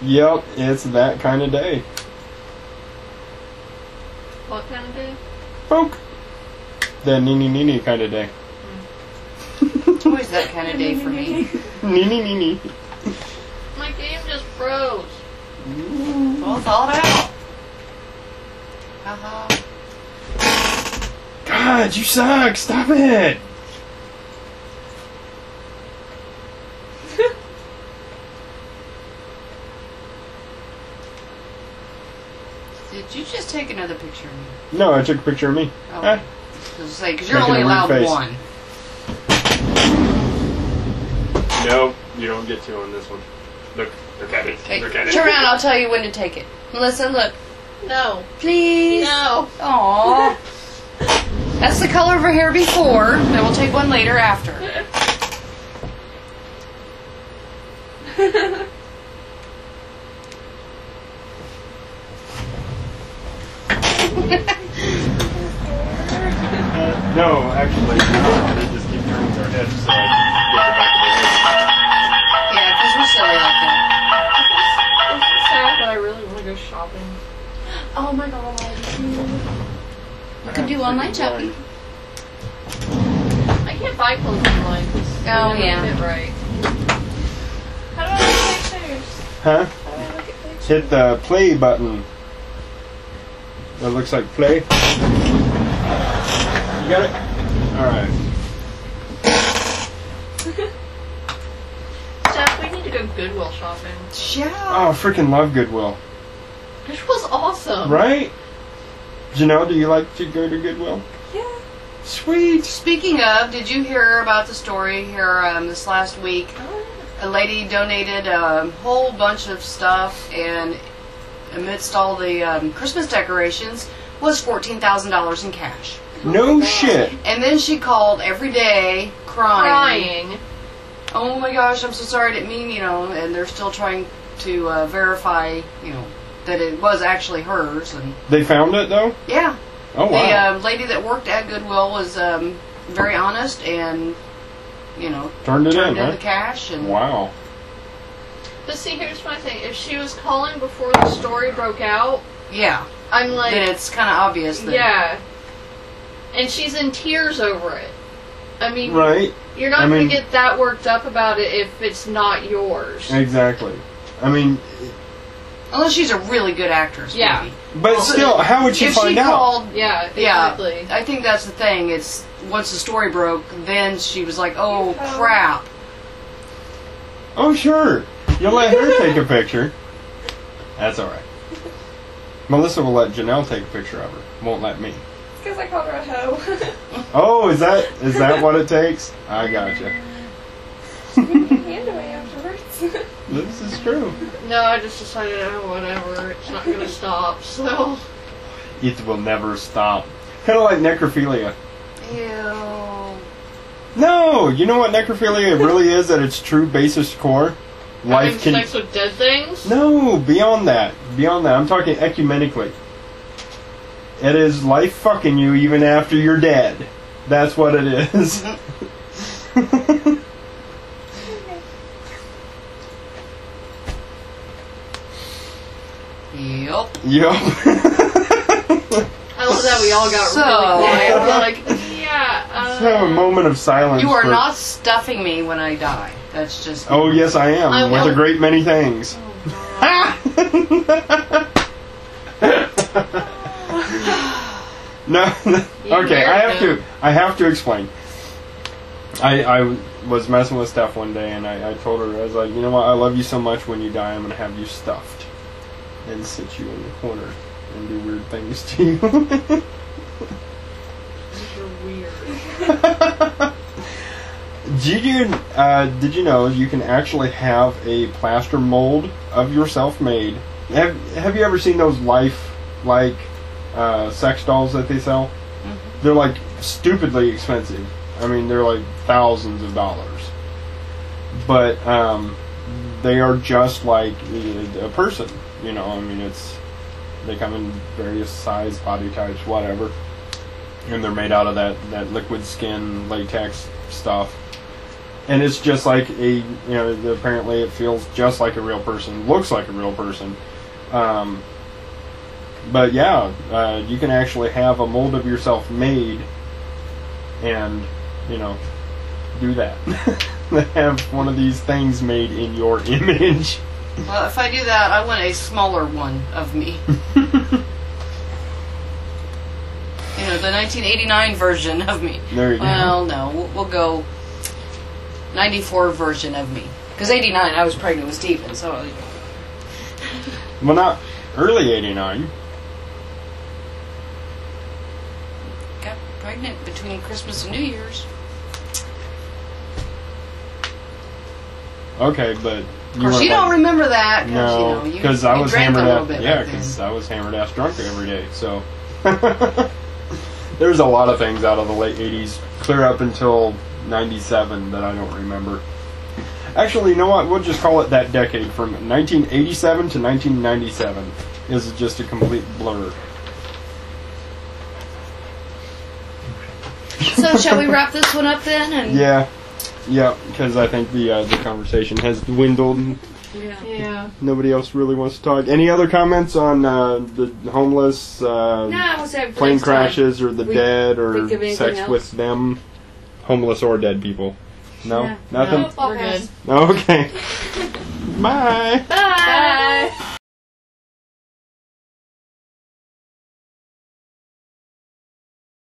Speaker 1: Yep, it's that kind of day.
Speaker 2: What kind of day?
Speaker 1: Folk. The nini kind of day.
Speaker 3: It's always that kind of day for me.
Speaker 1: Nini.
Speaker 2: My game just froze.
Speaker 3: Well, thaw it out. Haha.
Speaker 1: God, you suck! Stop it!
Speaker 3: Did you just take another picture of me?
Speaker 1: No, I took a picture of me.
Speaker 3: Oh.
Speaker 1: Ah.
Speaker 3: Because you're
Speaker 1: Making
Speaker 3: only
Speaker 1: a weird
Speaker 3: allowed
Speaker 1: face.
Speaker 3: one.
Speaker 1: No, you don't get to on this one. Look at it.
Speaker 3: Okay,
Speaker 1: Look at it.
Speaker 3: turn around, I'll tell you when to take it. Melissa, look.
Speaker 2: No.
Speaker 3: Please.
Speaker 2: No.
Speaker 3: Aww. That's the color of her hair before, and we'll take one later after.
Speaker 1: No, actually, no, they just keep turning their heads so I can get the back of their head.
Speaker 3: Yeah, because we're silly like that.
Speaker 2: It's sad, but I really want to go shopping.
Speaker 4: Oh my god.
Speaker 3: You can do online shopping.
Speaker 2: I can't buy clothes online because they
Speaker 3: Oh,
Speaker 2: don't
Speaker 3: yeah.
Speaker 2: fit right.
Speaker 4: How do I look at pictures?
Speaker 1: Huh?
Speaker 4: How do I look at pictures?
Speaker 1: Hit the play button. That looks like play. You got it? Alright.
Speaker 2: Jeff, we need to go Goodwill shopping.
Speaker 3: Yeah.
Speaker 1: Oh, freaking love Goodwill.
Speaker 2: It was awesome.
Speaker 1: Right? Janelle, do you like to go to Goodwill?
Speaker 4: Yeah.
Speaker 1: Sweet.
Speaker 3: Speaking of, did you hear about the story here this last week? A lady donated a whole bunch of stuff, and amidst all the Christmas decorations was $14,000 in cash.
Speaker 1: No shit.
Speaker 3: And then she called every day crying. Oh my gosh, I'm so sorry, I didn't mean, and they're still trying to verify, that it was actually hers. And
Speaker 1: They found it though?
Speaker 3: yeah.
Speaker 1: Oh wow.
Speaker 3: The lady that worked at Goodwill was very honest and,
Speaker 1: Turned it in,
Speaker 3: the
Speaker 1: huh?
Speaker 3: cash. And
Speaker 1: Wow.
Speaker 2: But see, here's my thing. If she was calling before the story broke out,
Speaker 3: yeah,
Speaker 2: I'm like...
Speaker 3: then it's kind of obvious that...
Speaker 2: Yeah. And she's in tears over it. I mean...
Speaker 1: Right.
Speaker 2: You're not going to get that worked up about it if it's not yours.
Speaker 1: Exactly. I mean...
Speaker 3: Unless she's a really good actress,
Speaker 2: Yeah.
Speaker 3: maybe.
Speaker 1: But still, how would she find out?
Speaker 3: Called,
Speaker 2: Yeah, exactly.
Speaker 3: I think that's the thing. It's once the story broke, then she was like, "Oh crap!"
Speaker 1: Oh sure, you'll let her take a picture. That's all right. Melissa will let Janelle take a picture of her. Won't let me.
Speaker 4: Because I called her a hoe.
Speaker 1: Oh, is that what it takes? I gotcha.
Speaker 4: Hand away afterwards.
Speaker 1: This is true.
Speaker 2: No, I just decided, whatever, it's not going to stop, so...
Speaker 1: It will never stop. Kind of like necrophilia.
Speaker 3: Ew.
Speaker 1: No, you know what necrophilia really is at its true basest core?
Speaker 2: Having sex with dead things?
Speaker 1: No, beyond that. Beyond that. I'm talking ecumenically. It is life fucking you even after you're dead. That's what it is.
Speaker 3: Yep.
Speaker 1: Yep.
Speaker 2: I love that we all got really quiet. We're like, yeah,
Speaker 1: Let's have a moment of silence.
Speaker 3: You are
Speaker 1: for...
Speaker 3: not stuffing me when I die. That's just...
Speaker 1: Oh, yes, I am.
Speaker 2: I
Speaker 1: with
Speaker 2: will.
Speaker 1: a great many things. No. Okay, I have to explain. I was messing with Steph one day, and I told her, I was like, you know what, I love you so much, when you die, I'm going to have you stuffed. And sit you in the corner and do weird things to you.
Speaker 2: You're weird.
Speaker 1: Did you know you can actually have a plaster mold of yourself made? Have you ever seen those life-like sex dolls that they sell? Mm-hmm. They're like stupidly expensive. I mean, they're like thousands of dollars. But they are just like a person. I mean, they come in various size, body types, whatever. And they're made out of that liquid skin latex stuff. And it's just like apparently it feels just like a real person, looks like a real person. But yeah, you can actually have a mold of yourself made and, do that. Have one of these things made in your image.
Speaker 3: Well, if I do that, I want a smaller one of me. The 1989 version of me.
Speaker 1: There you go.
Speaker 3: Well, no, we'll go 94 version of me. Because 89, I was pregnant with Stephen, so...
Speaker 1: Well, not early 89.
Speaker 3: Got pregnant between Christmas and New Year's.
Speaker 1: Okay, but...
Speaker 3: Of course, you don't remember that.
Speaker 1: No, because I was
Speaker 3: drank
Speaker 1: hammered
Speaker 3: a little bit.
Speaker 1: Yeah, because I was hammered ass drunk every day. So there's a lot of things out of the late '80s, clear up until '97 that I don't remember. Actually, you know what? We'll just call it that decade from 1987 to 1997 is just a complete blur.
Speaker 3: So, shall we wrap this one up then? And
Speaker 1: Yeah, because I think the conversation has dwindled.
Speaker 2: Yeah.
Speaker 1: Nobody else really wants to talk. Any other comments on the homeless, plane crashes, or the dead, or sex
Speaker 3: else?
Speaker 1: with them? Homeless or dead people? No?
Speaker 3: Yeah.
Speaker 1: Nothing?
Speaker 2: We're good.
Speaker 1: Okay. Bye.
Speaker 2: Bye.